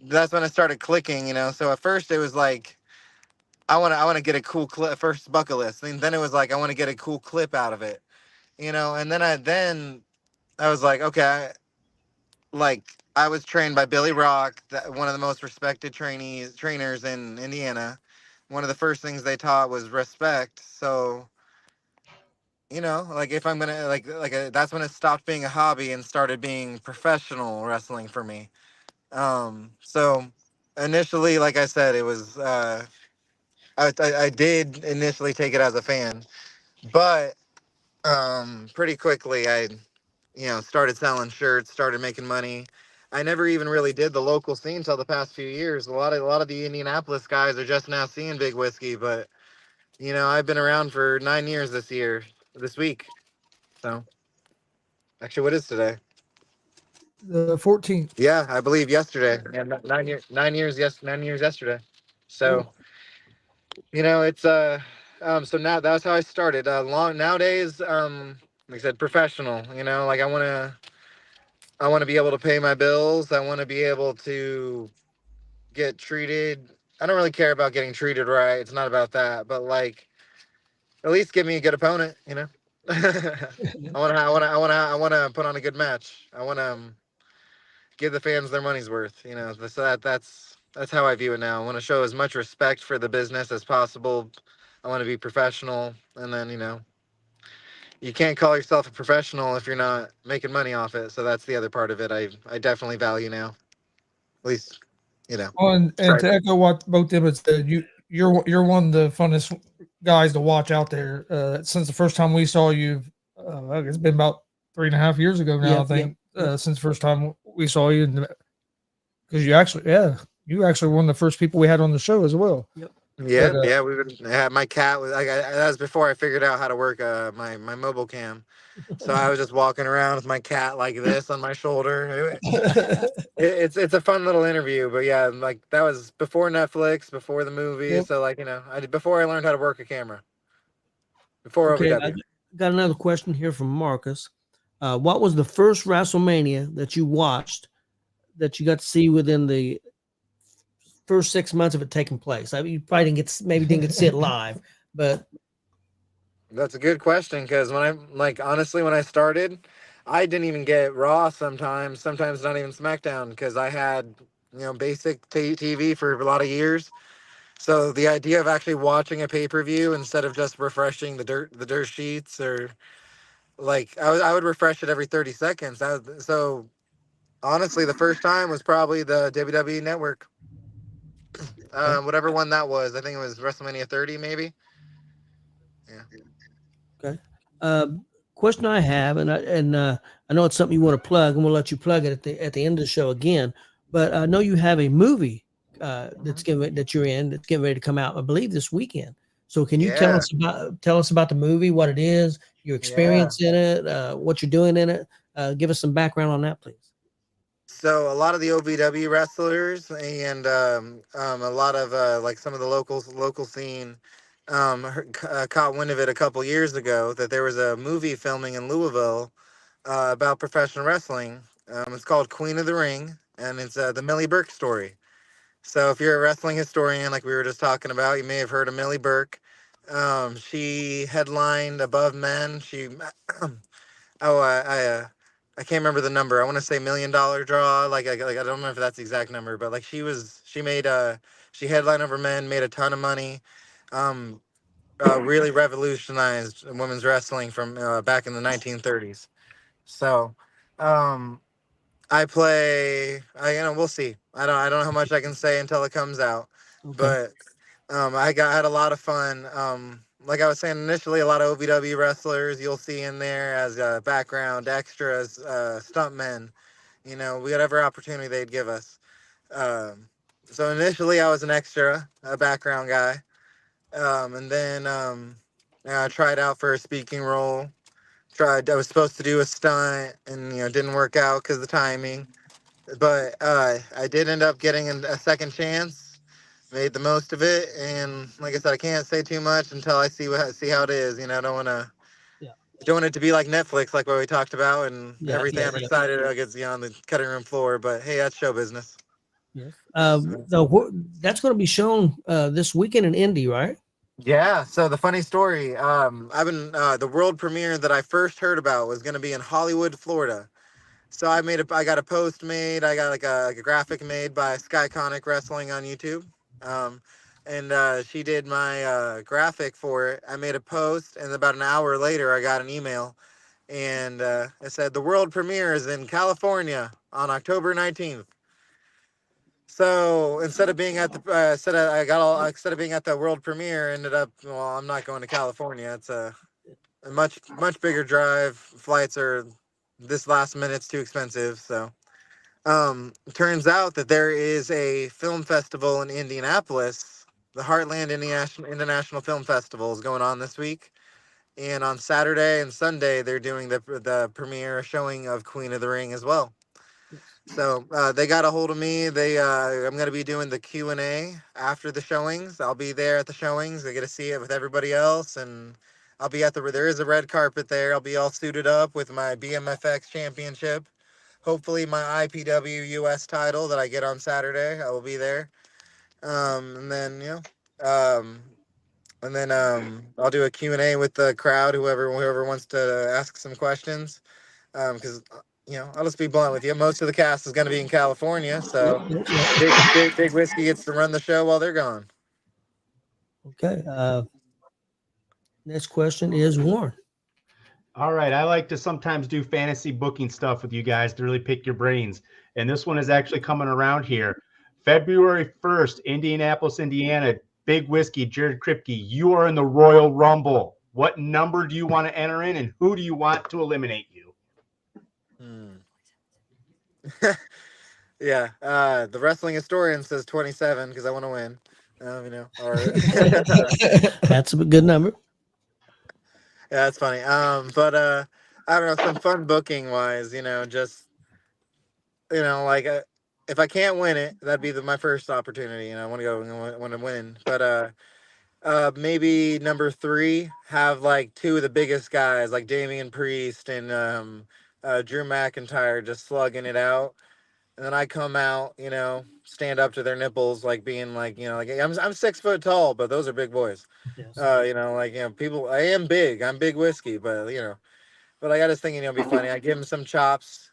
That's when I started clicking. So at first it was like, I want to get a cool clip, first bucket list. And then it was like, I want to get a cool clip out of it. And then I was like, okay, like I was trained by Billy Rock, one of the most respected trainers in Indiana. One of the first things they taught was respect. So, like if I'm gonna that's when it stopped being a hobby and started being professional wrestling for me. So initially, like I said, it was I did initially take it as a fan, but pretty quickly I started selling shirts, started making money. I never even really did the local scene until the past few years. A lot of the Indianapolis guys are just now seeing Big Whiskey, but I've been around for 9 years this week. So actually, what is today? The 14th. Yeah, I believe yesterday. Yeah, 9 years. 9 years. Yes, 9 years yesterday. So You know, it's so now that's how I started. Long nowadays, like I said, professional. You know, like I want to be able to pay my bills. I want to be able to get treated. I don't really care about getting treated right. It's not about that, but like at least give me a good opponent. You know, I want to put on a good match. I want to give the fans their money's worth. You know, so that's how I view it now. I want to show as much respect for the business as possible. I want to be professional, and then you can't call yourself a professional if you're not making money off it. So that's the other part of it. I definitely value now. At least, you know. And to echo what both them had said, you're one of the funnest guys to watch out there. Since the first time we saw you, it's been about 3.5 years ago now. I think since the first time we saw you, because you actually one of the first people we had on the show as well. Yep. Yeah, my cat was that was before I figured out how to work my mobile cam. So I was just walking around with my cat like this on my shoulder. It's a fun little interview, but yeah, like that was before Netflix, before the movie. Yep. So like before I learned how to work a camera. Before Okay, OVW. I got another question here from Marcus. What was the first WrestleMania that you watched that you got to see within the first 6 months of it taking place? I mean, you probably didn't get to see it live, but That's a good question because honestly, when I started, I didn't even get Raw sometimes not even SmackDown because I had, basic TV for a lot of years. So the idea of actually watching a pay-per-view instead of just refreshing the dirt sheets or like I would refresh it every 30 seconds. So honestly, the first time was probably the WWE Network. Whatever one that was. I think it was WrestleMania 30 maybe. Yeah. okay. Question I have, and I know it's something you want to plug, and we'll let you plug it at the end of the show again. But I know you have a movie that you're in that's getting ready to come out, I believe, this weekend. So can you tell us about the movie, what it is, your experience in it, what you're doing in it? Give us some background on that, please. So a lot of the OVW wrestlers and a lot of like some of the local scene caught wind of it a couple years ago that there was a movie filming in Louisville about professional wrestling. It's called Queen of the Ring, and it's the Millie Burke story. So if you're a wrestling historian, like we were just talking about, you may have heard of Millie Burke. She headlined Above Men. She Oh, I can't remember the number. I want to say $1 million draw. Like I don't know if that's the exact number, but like she headlined over men, made a ton of money, um, really revolutionized women's wrestling from back in the 1930s. So, um, we'll see. I don't know how much I can say until it comes out, Okay. but had a lot of fun. Like I was saying initially, a lot of OVW wrestlers you'll see in there as background extras, stuntmen. Whatever opportunity they'd give us. So initially, I was an extra, a background guy, and then I tried out for a speaking role. I was supposed to do a stunt, and didn't work out because of the timing. But I did end up getting a second chance, made the most of it, and like I said, I can't say too much until I see how it is. I don't want it to be like Netflix, like what we talked about, and everything. I'm excited I get on the cutting room floor, but hey, that's show business. Yes. That's going to be shown this weekend in Indy, right? Yeah. So the funny story, I've been the world premiere that I first heard about was going to be in Hollywood, Florida. So I got a post made. I got like a graphic made by Skyconic Wrestling on YouTube. And she did my graphic for it. I made a post, and about an hour later, I got an email, and it said the world premiere is in California on October 19th. So instead of being at the instead of being at the world premiere, ended up I'm not going to California. It's a much bigger drive. Flights are this last minute's too expensive. So turns out that there is a film festival in Indianapolis. The Heartland International Film Festival is going on this week, and on Saturday and Sunday they're doing the premiere showing of Queen of the Ring as well. So they got a hold of me. I'm going to be doing the Q&A after the showings. I'll be there at the showings. I get to see it with everybody else, and I'll be at there is a red carpet there. I'll be all suited up with my BMFX championship. Hopefully my IPW US title that I get on Saturday. I will be there. And then, I'll do a Q&A with the crowd, whoever wants to ask some questions. Because I'll just be blunt with you. Most of the cast is going to be in California, so Big Whiskey gets to run the show while they're gone. Okay. Next question is Warren. All right. I like to sometimes do fantasy booking stuff with you guys to really pick your brains. And this one is actually coming around here. February 1st, Indianapolis, Indiana. Big Whiskey, Jared Kripke, you are in the Royal Rumble. What number do you want to enter in, and who do you want to eliminate you? Yeah. The wrestling historian says 27 because I want to win. That's a good number. Yeah, that's funny. But I don't know, some fun booking wise, just if I can't win it, that'd be my first opportunity. I want to go and want to win. But maybe number 3, have like 2 of the biggest guys like Damian Priest and Drew McIntyre just slugging it out. And then I come out, stand up to their nipples, like being like, I'm 6 foot tall, but those are big boys. Yes. People, I am big. I'm Big Whiskey, but but I got this thinking it'll be funny. I give them some chops.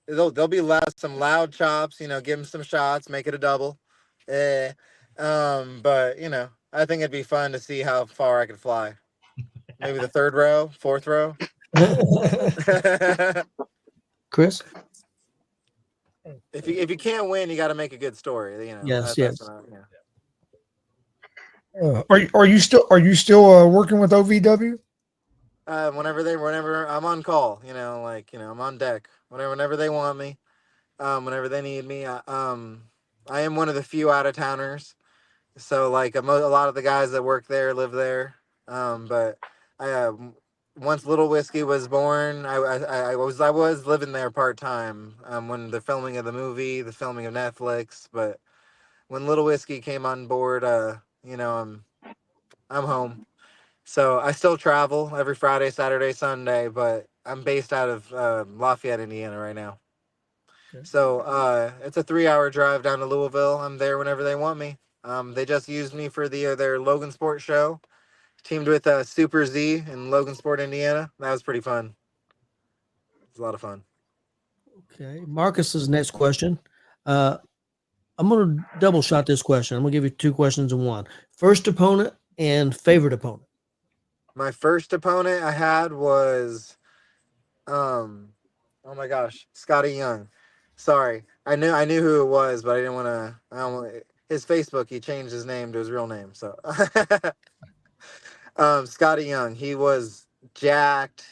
There'll be some loud chops. Give them some shots, make it a double. But I think it'd be fun to see how far I could fly. Maybe the 3rd row, 4th row. Chris? If you can't win, you got to make a good story. Yes. Are you still working with OVW? Whenever I'm on call, I'm on deck. Whenever they want me, whenever they need me. I am one of the few out of towners, so like a lot of the guys that work there live there. But I once Little Whiskey was born, I was living there part time. When the filming of the movie, the filming of Netflix, but when Little Whiskey came on board, I'm home. So I still travel every Friday, Saturday, Sunday, but I'm based out of Lafayette, Indiana right now. Okay. So it's a 3-hour drive down to Louisville. I'm there whenever they want me. They just used me for their Logan Sport show. Teamed with Super Z in Logan Sport, Indiana. That was pretty fun. It was a lot of fun. Okay. Marcus's next question. I'm going to double shot this question. I'm going to give you 2 questions in one. First opponent and favorite opponent. My first opponent I had was, oh my gosh, Scotty Young. Sorry, I knew who it was, but I didn't want to. His Facebook, he changed his name to his real name. So, Scotty Young, he was jacked,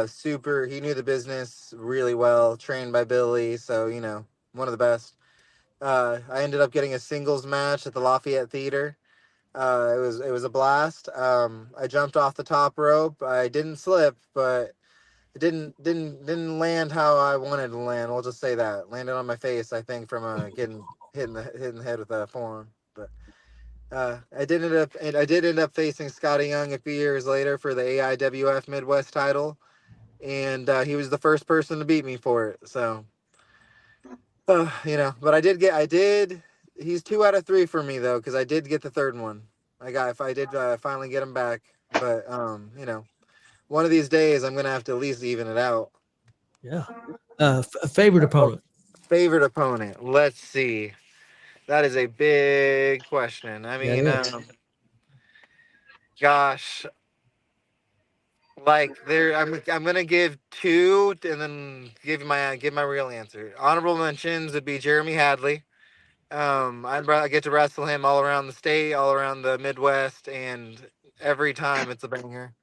super. He knew the business really well, trained by Billy, so one of the best. I ended up getting a singles match at the Lafayette Theater. It was a blast. I jumped off the top rope. I didn't slip, but it didn't land how I wanted to land. We'll just say that. Landed on my face, I think, from getting hit in the head with a forearm. But I did end up facing Scotty Young a few years later for the AIWF Midwest title, and he was the first person to beat me for it. So, but I did. He's 2 out of 3 for me though, because I did get the 3rd one. I did finally get him back, but one of these days I'm gonna have to at least even it out. Yeah. Favorite opponent. Favorite opponent. Let's see. That is a big question. I mean, gosh, like I'm gonna give 2 and then give my real answer. Honorable mentions would be Jeremy Hadley. I get to wrestle him all around the state, all around the Midwest, and every time it's a banger.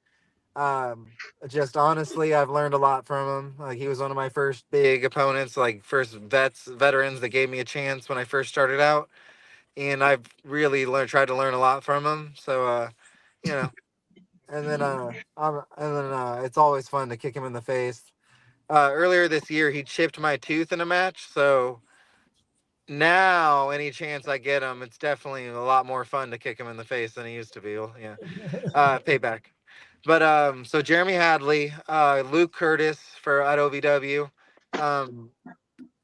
Just honestly, I've learned a lot from him. Like he was one of my first big opponents, like first veterans that gave me a chance when I first started out, and I've really tried to learn a lot from him. So, and then it's always fun to kick him in the face. earlier this year he chipped my tooth in a match, so now any chance I get him, it's definitely a lot more fun to kick him in the face than it used to be. Well, yeah, payback. But so Jeremy Hadley, Luke Curtis for at OVW, um,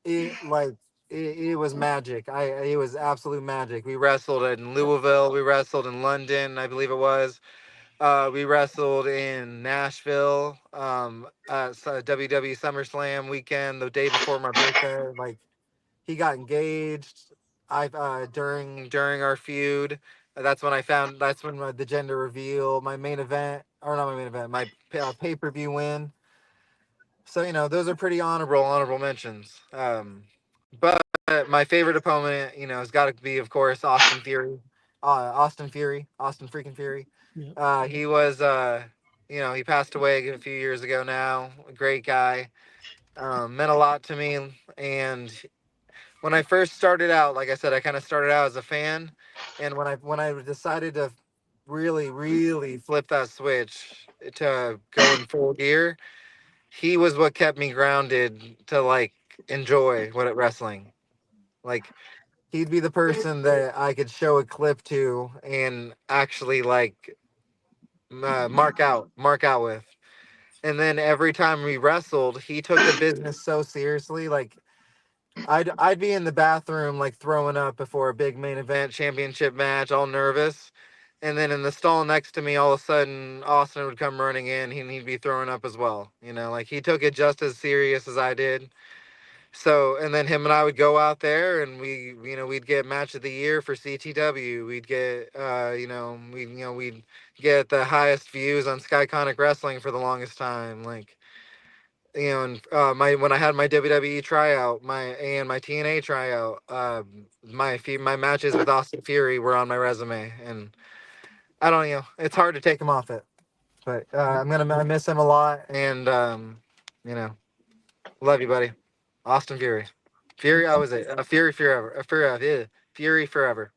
it like it was magic. It was absolute magic. We wrestled in Louisville, we wrestled in London, I believe it was. We wrestled in Nashville, WWE SummerSlam weekend, the day before my birthday. Like he got engaged. During our feud. That's when I found. That's when the gender reveal, my main event, or not my main event, my pay-per-view win. So those are pretty honorable mentions. But my favorite opponent, has got to be, of course, Austin Fury. Austin freaking Fury. Yeah. He was, he passed away a few years ago now. A great guy. Meant a lot to me. And when I first started out, like I said, I kind of started out as a fan. And when I decided to really flip that switch to go in full gear, he was what kept me grounded to like enjoy wrestling. Like he'd be the person that I could show a clip to and actually like mark out with. And then every time we wrestled, he took the business so seriously. Like I'd be in the bathroom like throwing up before a big main event championship match, all nervous. And then in the stall next to me, all of a sudden Austin would come running in. He'd be throwing up as well. Like he took it just as serious as I did. So, and then him and I would go out there and we'd get match of the year for CTW. We'd get, we'd get the highest views on Skyconic Wrestling for the longest time. Like, and when I had my WWE tryout, my TNA tryout, my matches with Austin Fury were on my resume, and I don't, it's hard to take him off it. But I miss him a lot, and love you, buddy. Austin Fury. Fury, I was it. Fury forever. Fury forever.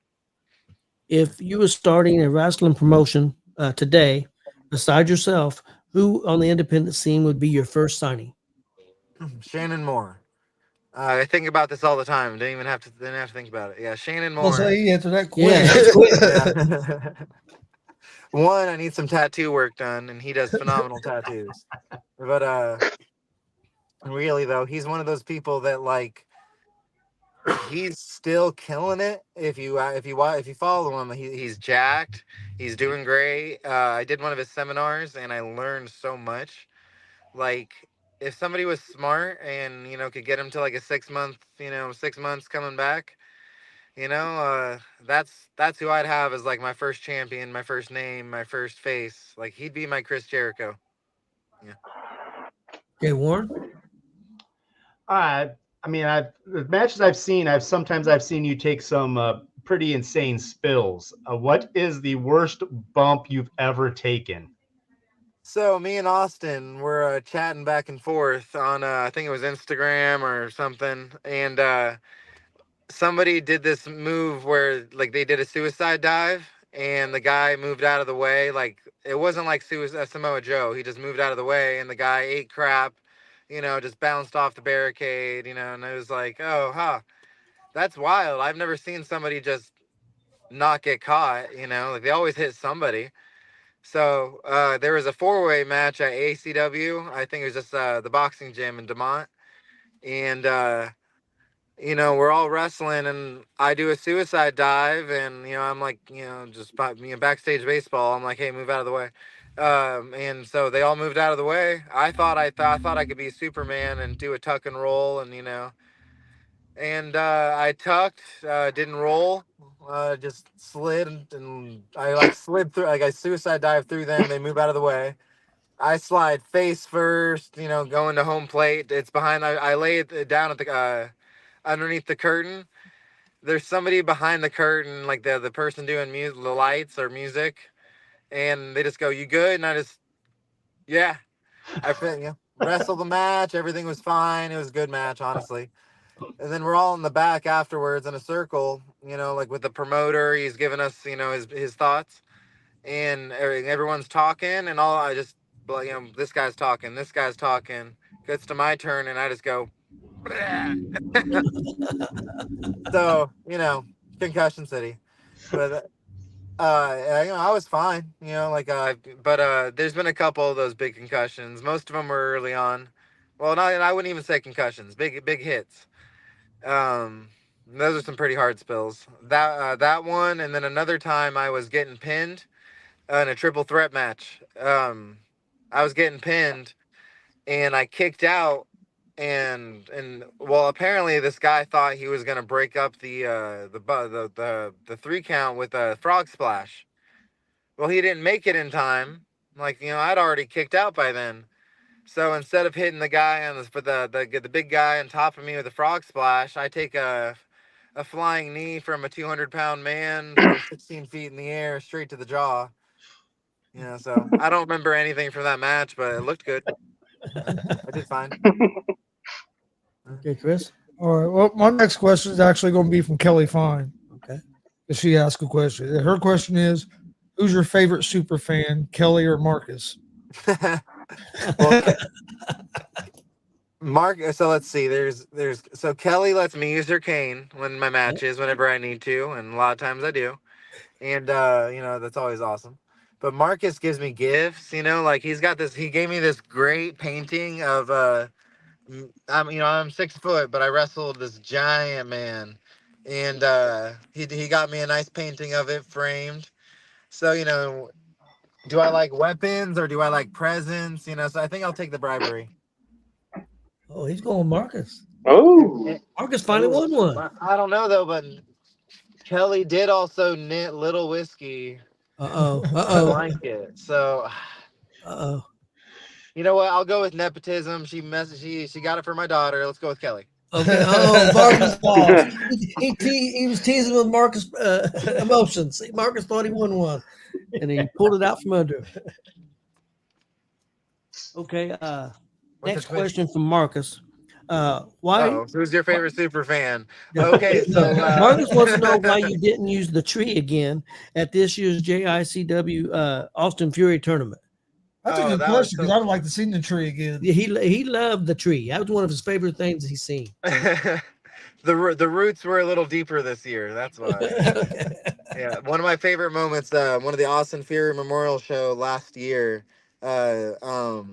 If you were starting a wrestling promotion today, besides yourself, who on the independent scene would be your first signing? Shannon Moore. I think about this all the time. Didn't have to think about it. Yeah, Shannon I'll Moore. say he answered that quick. Yeah, that's quick. Yeah. One, I need some tattoo work done, and he does phenomenal tattoos. But really though, he's one of those people that like he's still killing it. If you follow him, he's jacked. He's doing great. I did one of his seminars, and I learned so much. Like if somebody was smart and could get him to like a 6 month, 6 months coming back, that's who I'd have as like my first champion, my first name, my first face. Like he'd be my Chris Jericho. Yeah. Okay, Warren. I mean, the matches I've seen, I've seen you take some pretty insane spills. What is the worst bump you've ever taken? So me and Austin were chatting back and forth on I think it was Instagram or something, and somebody did this move where like they did a suicide dive, and the guy moved out of the way. Like it wasn't like Samoa Joe. He just moved out of the way, and the guy ate crap, just bounced off the barricade, and it was like, oh, huh, that's wild. I've never seen somebody just not get caught, like they always hit somebody. So there was a 4-way match at ACW. I think it was just the boxing gym in Demont. And, we're all wrestling, and I do a suicide dive, and, I'm like, just backstage baseball. I'm like, hey, move out of the way. And so they all moved out of the way. I thought I could be Superman and do a tuck and roll, and, and I tucked, didn't roll, just slid, and I like slid through, like I suicide dived through them. They move out of the way. I slide face first, going to home plate. It's behind. I lay it down at the underneath the curtain. There's somebody behind the curtain, like the person doing the lights or music, and they just go, "You good?" And I just, yeah, I wrestled the match. Everything was fine. It was a good match, honestly. And then we're all in the back afterwards in a circle, like with the promoter. He's giving us, his thoughts, and everyone's talking, and I just, this guy's talking, gets to my turn, and I just go. So concussion city, but I was fine. But there's been a couple of those big concussions. Most of them were early on. Well, not, I wouldn't even say concussions. Big hits. Those are some pretty hard spills. That one, and then another time I was getting pinned in a triple threat match. I was getting pinned, and I kicked out, and well, apparently this guy thought he was gonna break up the 3 count with a frog splash. Well, he didn't make it in time. I'd already kicked out by then. So instead of hitting the guy on the big guy on top of me with a frog splash, I take a flying knee from a 200-pound man from 16 feet in the air straight to the jaw. So I don't remember anything from that match, but it looked good. I did fine. Okay, Chris. All right. Well, my next question is actually going to be from Kelly Fine. Okay. She asked a question. Her question is, who's your favorite super fan, Kelly or Marcus? Well, Mark. So let's see. So Kelly lets me use her cane when my matches, whenever I need to, and a lot of times I do, and that's always awesome. But Marcus gives me gifts. Like he gave me this great painting of I'm 6 foot, but I wrestled this giant man, and he got me a nice painting of it framed. So do I like weapons or do I like presents? So I think I'll take the bribery. Oh, he's going Marcus. Oh, Marcus finally won one. I don't know though, but Kelly did also knit Little Whiskey blanket. So you know what? I'll go with nepotism. She got it for my daughter. Let's go with Kelly. Okay. Oh, Marcus lost. He was teasing with Marcus emotions. Marcus thought he won one, and he pulled it out from under. Okay. Next question from Marcus. Why? Who's your favorite super fan? Okay, so Marcus wants to know why you didn't use the tree again at this year's JICW Austin Fury tournament. That's a good question because I would like to see the tree again. Yeah, he loved the tree. That was one of his favorite things he's seen. The roots were a little deeper this year. That's why. Yeah, one of my favorite moments. One of the Austin Fury Memorial Show last year. I've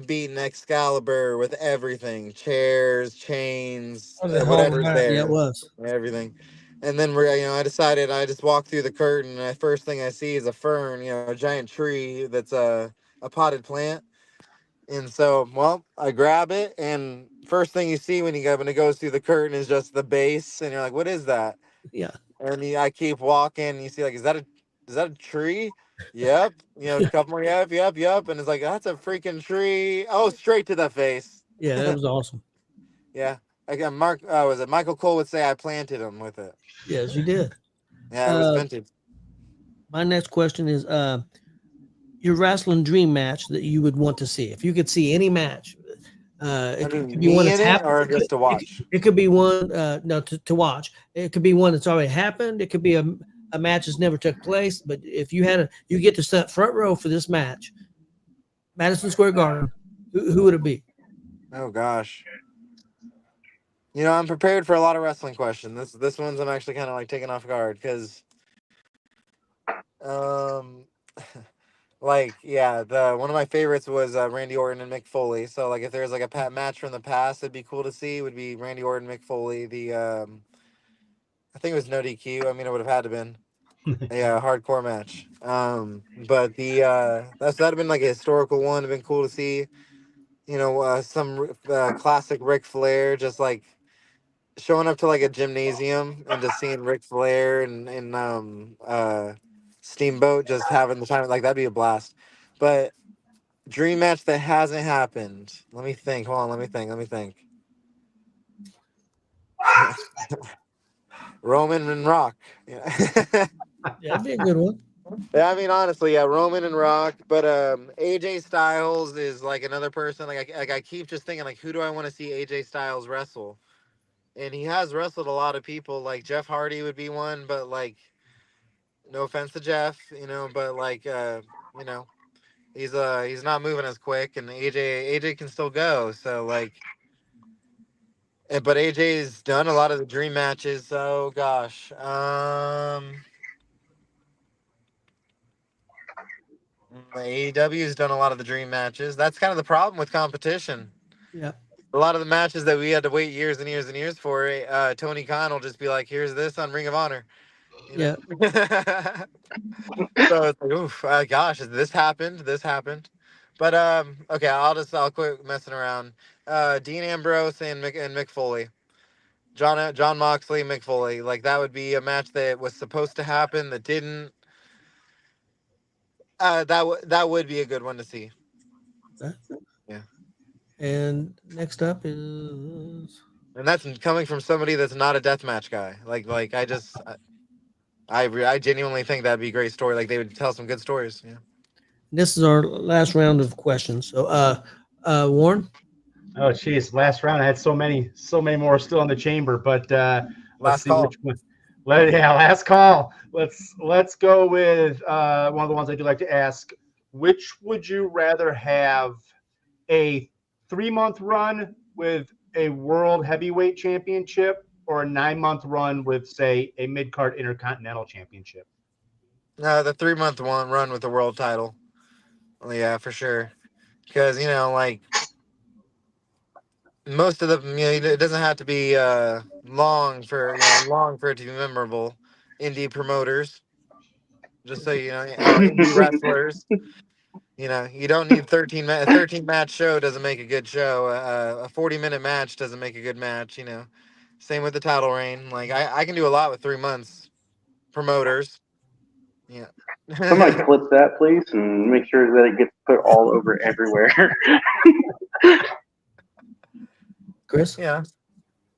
beaten Excalibur with everything: chairs, chains, whatever's there. Yeah, it was everything. And then I decided I just walked through the curtain, and the first thing I see is a fern, a giant tree that's a potted plant. And so, well, I grab it, and first thing you see when it goes through the curtain is just the base, and you're like, "What is that?" Yeah. And I keep walking, and you see is that a tree? Yep. A couple more. Yep. And it's like, that's a freaking tree. Oh, straight to the face. Yeah, that was awesome. Yeah. Again, was it Michael Cole would say I planted him with it. Yes, you did. Yeah, it was vintage. My next question is your wrestling dream match that you would want to see. If you could see any match, it could be one that's happened or just to watch. It could be one to watch. It could be one that's already happened. It could be a match that's never took place. But if you get to sit front row for this match, Madison Square Garden, who would it be? Oh gosh. I'm prepared for a lot of wrestling questions. This one's I'm actually kind of like taken off guard because one of my favorites was Randy Orton and Mick Foley. So if there's a match from the past that'd be cool to see, would be Randy Orton, Mick Foley. I think it was no DQ. I mean, it would have had to been a hardcore match. But that'd have been a historical one. It'd been cool to see. Some classic Ric Flair, just showing up to a gymnasium and just seeing Ric Flair and Steamboat just having the time. That'd be a blast. But dream match that hasn't happened. Let me think. Hold on. Let me think. Roman and Rock. Yeah, that'd be a good one. Yeah, I mean, honestly, Roman and Rock, but AJ Styles is another person. I keep just thinking, who do I want to see AJ Styles wrestle? And he has wrestled a lot of people. Jeff Hardy would be one, but no offense to Jeff, but He's not moving as quick, and AJ can still go. So like, but AJ's done a lot of the dream matches. So gosh, AEW's done a lot of the dream matches. That's kind of the problem with competition. Yeah. A lot of the matches that we had to wait years and years and years for, Tony Khan will just be like, "Here's this on Ring of Honor." You know? Yeah. So it's like, oof, gosh, this happened. This happened. But okay, I'll quit messing around. Dean Ambrose and Mick Foley, John Moxley, Mick Foley. Like that would be a match that was supposed to happen that didn't. That would be a good one to see. Okay. Yeah. And next up is And that's coming from somebody that's not a deathmatch guy. Like I genuinely think that'd be a great story. Like they would tell some good stories. Yeah. this is our last round of questions. So Warren. Oh, geez, last round I had so many more still in the chamber, but let's Last see call. which one. Last call. Let's go with one of the ones I do like to ask. Which would you rather have, a 3-month run with a world heavyweight championship, or a 9-month run with, say, a mid-card intercontinental championship? The 3-month one run with the world title. Well, yeah, for sure. Because like most of the it doesn't have to be long for it to be memorable. Indie promoters, just so you know, indie wrestlers. You don't need 13 match show doesn't make a good show. A 40-minute match doesn't make a good match. Same with the title reign. Like I can do a lot with 3 months. Promoters. Yeah. Somebody clip that, please, and make sure that it gets put all over everywhere. Chris? Yeah.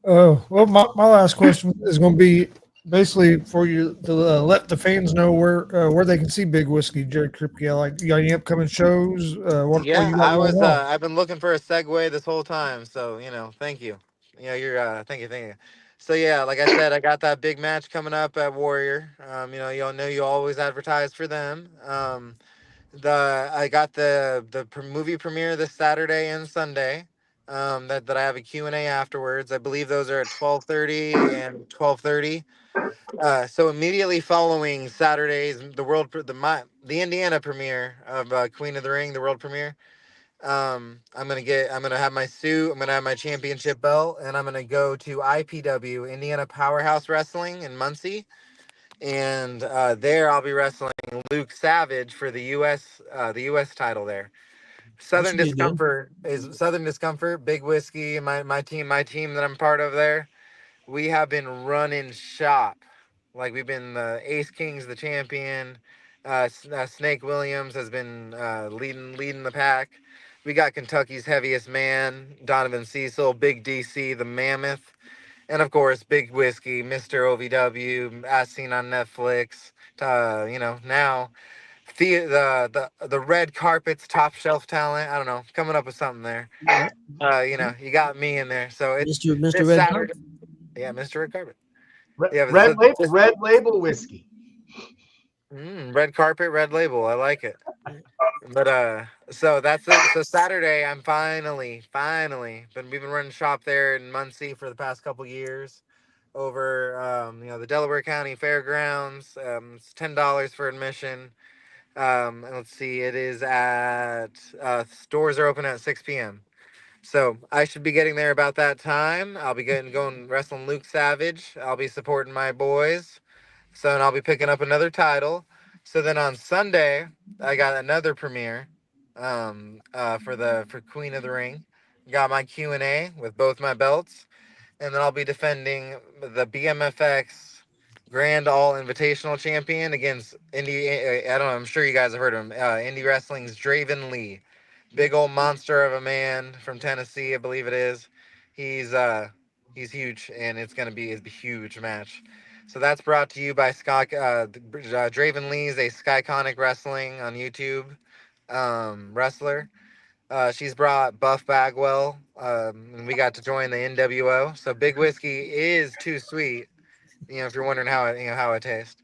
Oh, well, my last question is going to be basically for you to let the fans know where they can see Big Whiskey, Jerry KRIPKE. Like, you got any upcoming shows? What you got going on? I've been looking for a segue this whole time, so thank you. Thank you. So yeah, like I said, I got that big match coming up at Warrior. Y'all know you always advertise for them. I got the movie premiere this Saturday and Sunday. That I have a Q&A afterwards. I believe those are at 12:30 and 12:30. So immediately following Saturday's the Indiana premiere of Queen of the Ring, the world premiere. I'm gonna have my suit. I'm gonna have my championship belt, and I'm gonna go to IPW, Indiana Powerhouse Wrestling in Muncie, and there I'll be wrestling Luke Savage for the U.S. title there. Southern should be good. Discomfort, Big Whiskey, and my team that I'm part of there. We have been running shop. Like we've been the Ace Kings, the champion. Snake Williams has been leading the pack. We got Kentucky's heaviest man, Donovan Cecil, Big DC, the Mammoth, and of course Big Whiskey, Mr. OVW, as seen on Netflix. Now the red carpet's top shelf talent. I don't know, coming up with something there. You got me in there. So it's Mr. this Red Saturday. Carpet. Yeah, Mr. Red Carpet. Red label whiskey. Red carpet, red label. I like it. But so that's it. So Saturday, I'm finally. We've been running shop there in Muncie for the past couple years, over the Delaware County Fairgrounds. It's $10 for admission. And let's see, it is at stores are open at 6 p.m. So I should be getting there about that time. I'll be going wrestling Luke Savage. I'll be supporting my boys. So and I'll be picking up another title. So then on Sunday, I got another premiere for Queen of the Ring. Got my Q&A with both my belts. And then I'll be defending the BMFX Grand All Invitational Champion against Indie. I don't know. I'm sure you guys have heard of him. Indie Wrestling's Draven Lee, big old monster of a man from Tennessee, I believe it is. He's huge, and it's gonna be a huge match. So that's brought to you by Draven Lee's a Skyconic Wrestling on YouTube wrestler. She's brought Buff Bagwell, and we got to join the NWO. So Big Whiskey is too sweet. If you're wondering how it tastes.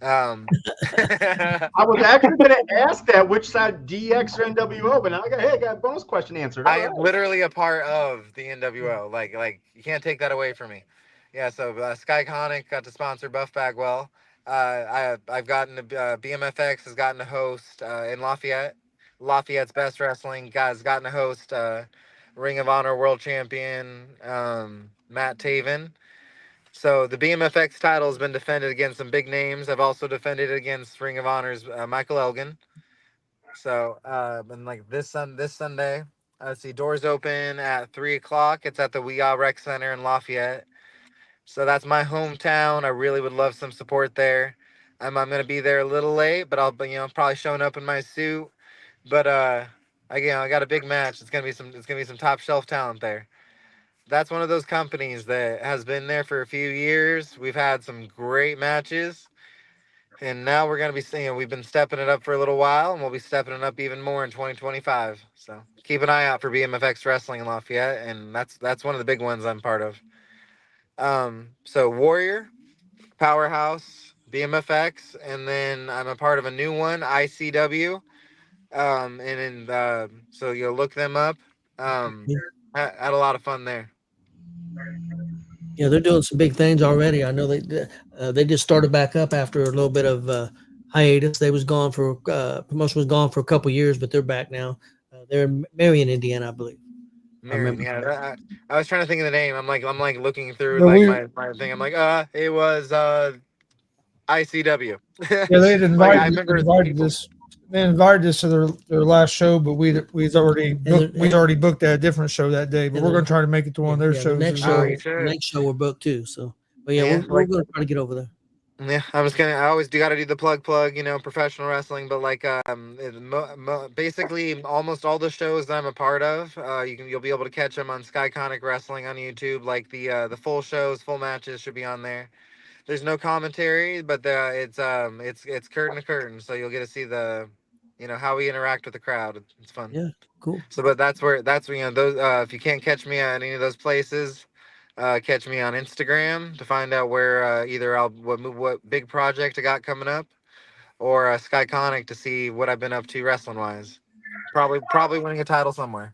I was actually going to ask that, which side, DX or NWO, but now I got a bonus question answered. All I right. am literally a part of the NWO. Like you can't take that away from me. Yeah. So Sky Conic got to sponsor Buff Bagwell. I've gotten to, BMFX has gotten to host in Lafayette. Lafayette's Best Wrestling guys gotten to host Ring of Honor World Champion Matt Taven. So the BMFX title has been defended against some big names. I've also defended it against Ring of Honor's Michael Elgin. So and like this Sunday, let's see, doors open at 3:00. It's at the WeA Rec Center in Lafayette. So that's my hometown. I really would love some support there. I'm gonna be there a little late, but I'll be probably showing up in my suit. But I got a big match. It's gonna be some top shelf talent there. That's one of those companies that has been there for a few years. We've had some great matches. And now we're going to be seeing, we've been stepping it up for a little while, and we'll be stepping it up even more in 2025. So keep an eye out for BMFX Wrestling in Lafayette, and that's one of the big ones I'm part of. So Warrior, Powerhouse, BMFX, and then I'm a part of a new one, ICW. So you'll look them up. Had a lot of fun there. Yeah, they're doing some big things already. I know they just started back up after a little bit of hiatus. They was gone for promotion was gone for a couple years, but they're back now. They're in Marion, Indiana, I believe. Marion, yeah. I was trying to think of the name. I'm like looking through Well, my thing. I'm like, it was ICW. Yeah, they had Like, I invited, remember invited us. They invited us to their last show, but we'd already booked a different show that day. But we're going to try to make it to one of their shows. The next show we're booked too. So, but yeah, we're going to try to get over there. Yeah, I always got to do the plug, professional wrestling, but like basically almost all the shows that I'm a part of, you'll be able to catch them on Sky Conic Wrestling on YouTube. Like the full shows, full matches should be on there. There's no commentary, but it's curtain to curtain, so you'll get to see how we interact with the crowd. It's fun. Yeah, cool. So, but that's where those if you can't catch me at any of those places, catch me on Instagram to find out where either what big project I got coming up, or Skyconic to see what I've been up to wrestling wise. Probably winning a title somewhere.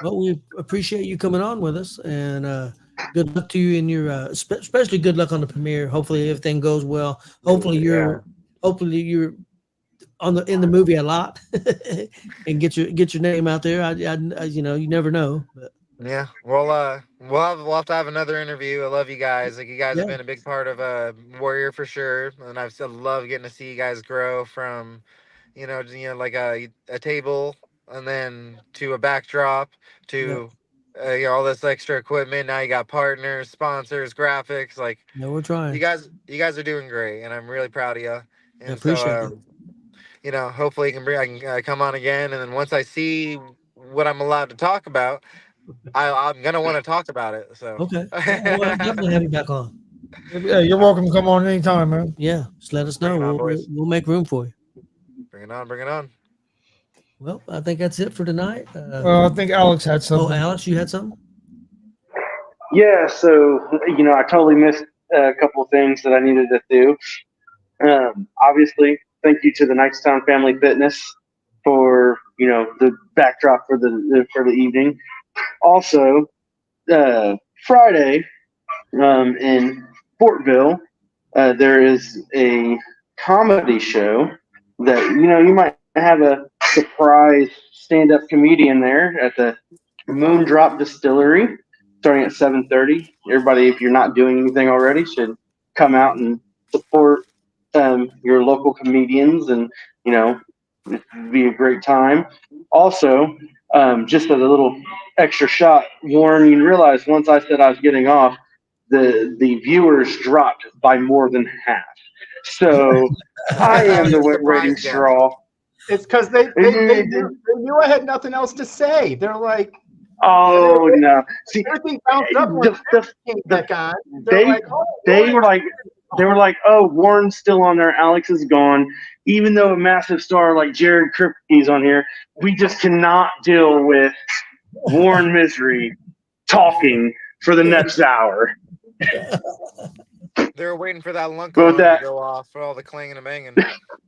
Well, we appreciate you coming on with us, and good luck to you in your especially good luck on the premiere. Hopefully everything goes well. Hopefully you're in the movie a lot and get your name out there. I you never know. But. Yeah, well, we'll have to have another interview. I love you guys. Like, you guys have been a big part of Warrior for sure, and I've still loved getting to see you guys grow from, like a table, and then to a backdrop, to all this extra equipment. Now you got partners, sponsors, graphics. Like, we're trying. You guys are doing great, and I'm really proud of you. And I appreciate it. Hopefully I can come on again, and then once I see what I'm allowed to talk about, I'm gonna want to talk about it. So okay, well, I'll definitely have you back on. Yeah, you're welcome to come on anytime, man. Yeah, just let us know. We'll make room for you. Bring it on. Well, I think that's it for tonight. I think Alex had something. Oh, Alex, you had something? Yeah, so I totally missed a couple of things that I needed to do. Obviously, thank you to the Knightstown Family Fitness for the backdrop for the evening. Also, Friday in Fortville, there is a comedy show that you might have a surprise stand-up comedian there at the Moondrop Distillery, starting at 7:30. Everybody, if you're not doing anything already, should come out and support your local comedians, and it'd be a great time. Also, just as a little extra shot, Warren, you realize once I said I was getting off, the viewers dropped by more than half. So I am the ratings draw. It's because they knew I had nothing else to say. They're like, oh no! See, everything bounced up. They were like, oh, Warren's still on there. Alex is gone. Even though a massive star like Jared KRIPKE is on here, we just cannot deal with Warren Misery talking for the next hour. They were waiting for that lunk But with alarm that- to go off for all the clanging and banging.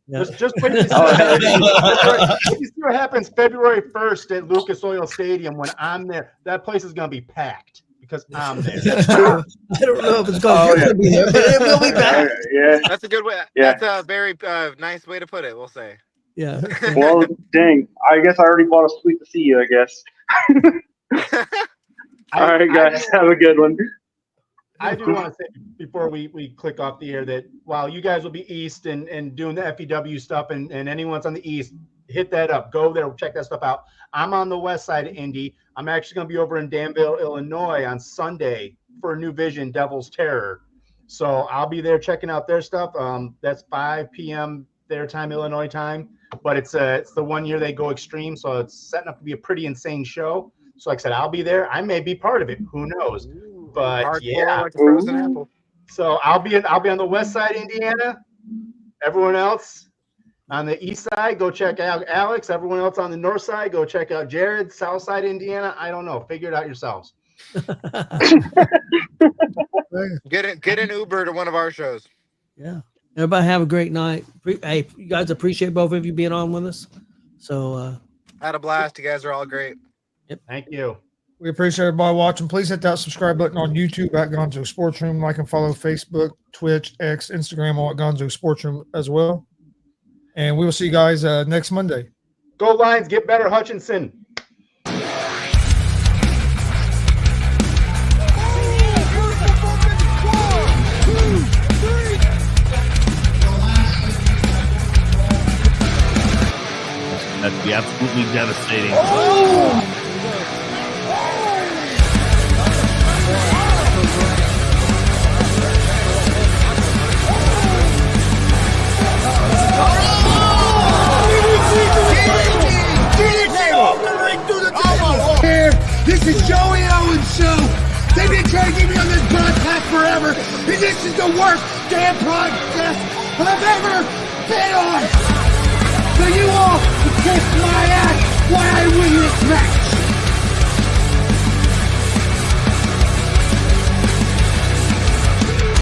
Yeah. Just wait to see, Oh, hell wait to see what happens February 1st at Lucas Oil Stadium when I'm there. That place is going to be packed because I'm there. That's true. I don't know if it's going to be there, but it will be back. Yeah. That's a good way. Yeah. That's a very nice way to put it. We'll say. Yeah. Well, dang. I guess I already bought a suite to see you, I guess. All right, guys. Have a good one. I do want to say before we click off the air that while you guys will be east and doing the FEW stuff and anyone's on the east, hit that up. Go there, check that stuff out. I'm on the west side of Indy. I'm actually going to be over in Danville, Illinois on Sunday for New Vision Devil's Terror. So I'll be there checking out their stuff. That's 5 p.m. their time, Illinois time. But it's the 1 year they go extreme, so it's setting up to be a pretty insane show. So like I said, I'll be there. I may be part of it. Who knows? But Hardcore yeah. like a frozen apple. So I'll be on the west side, Indiana. Everyone else on the east side, go check out Alex. Everyone else on the north side, go check out Jared. South side, Indiana. I don't know. Figure it out yourselves. Get an Uber to one of our shows. Yeah. Everybody have a great night. Hey, you guys, appreciate both of you being on with us. So Had a blast. You guys are all great. Thank you. We appreciate everybody watching. Please hit that subscribe button on YouTube at Gonzo Sports Room. Like and follow Facebook, Twitch, X, Instagram, all at Gonzo Sports Room as well. And we will see you guys next Monday. Go Lions, get better, Hutchinson. That'd be absolutely devastating. This is Joey Owens' show. They've been trying to get me on this podcast forever, and this is the worst damn podcast I've ever been on. So you all can kiss my ass while I win this match.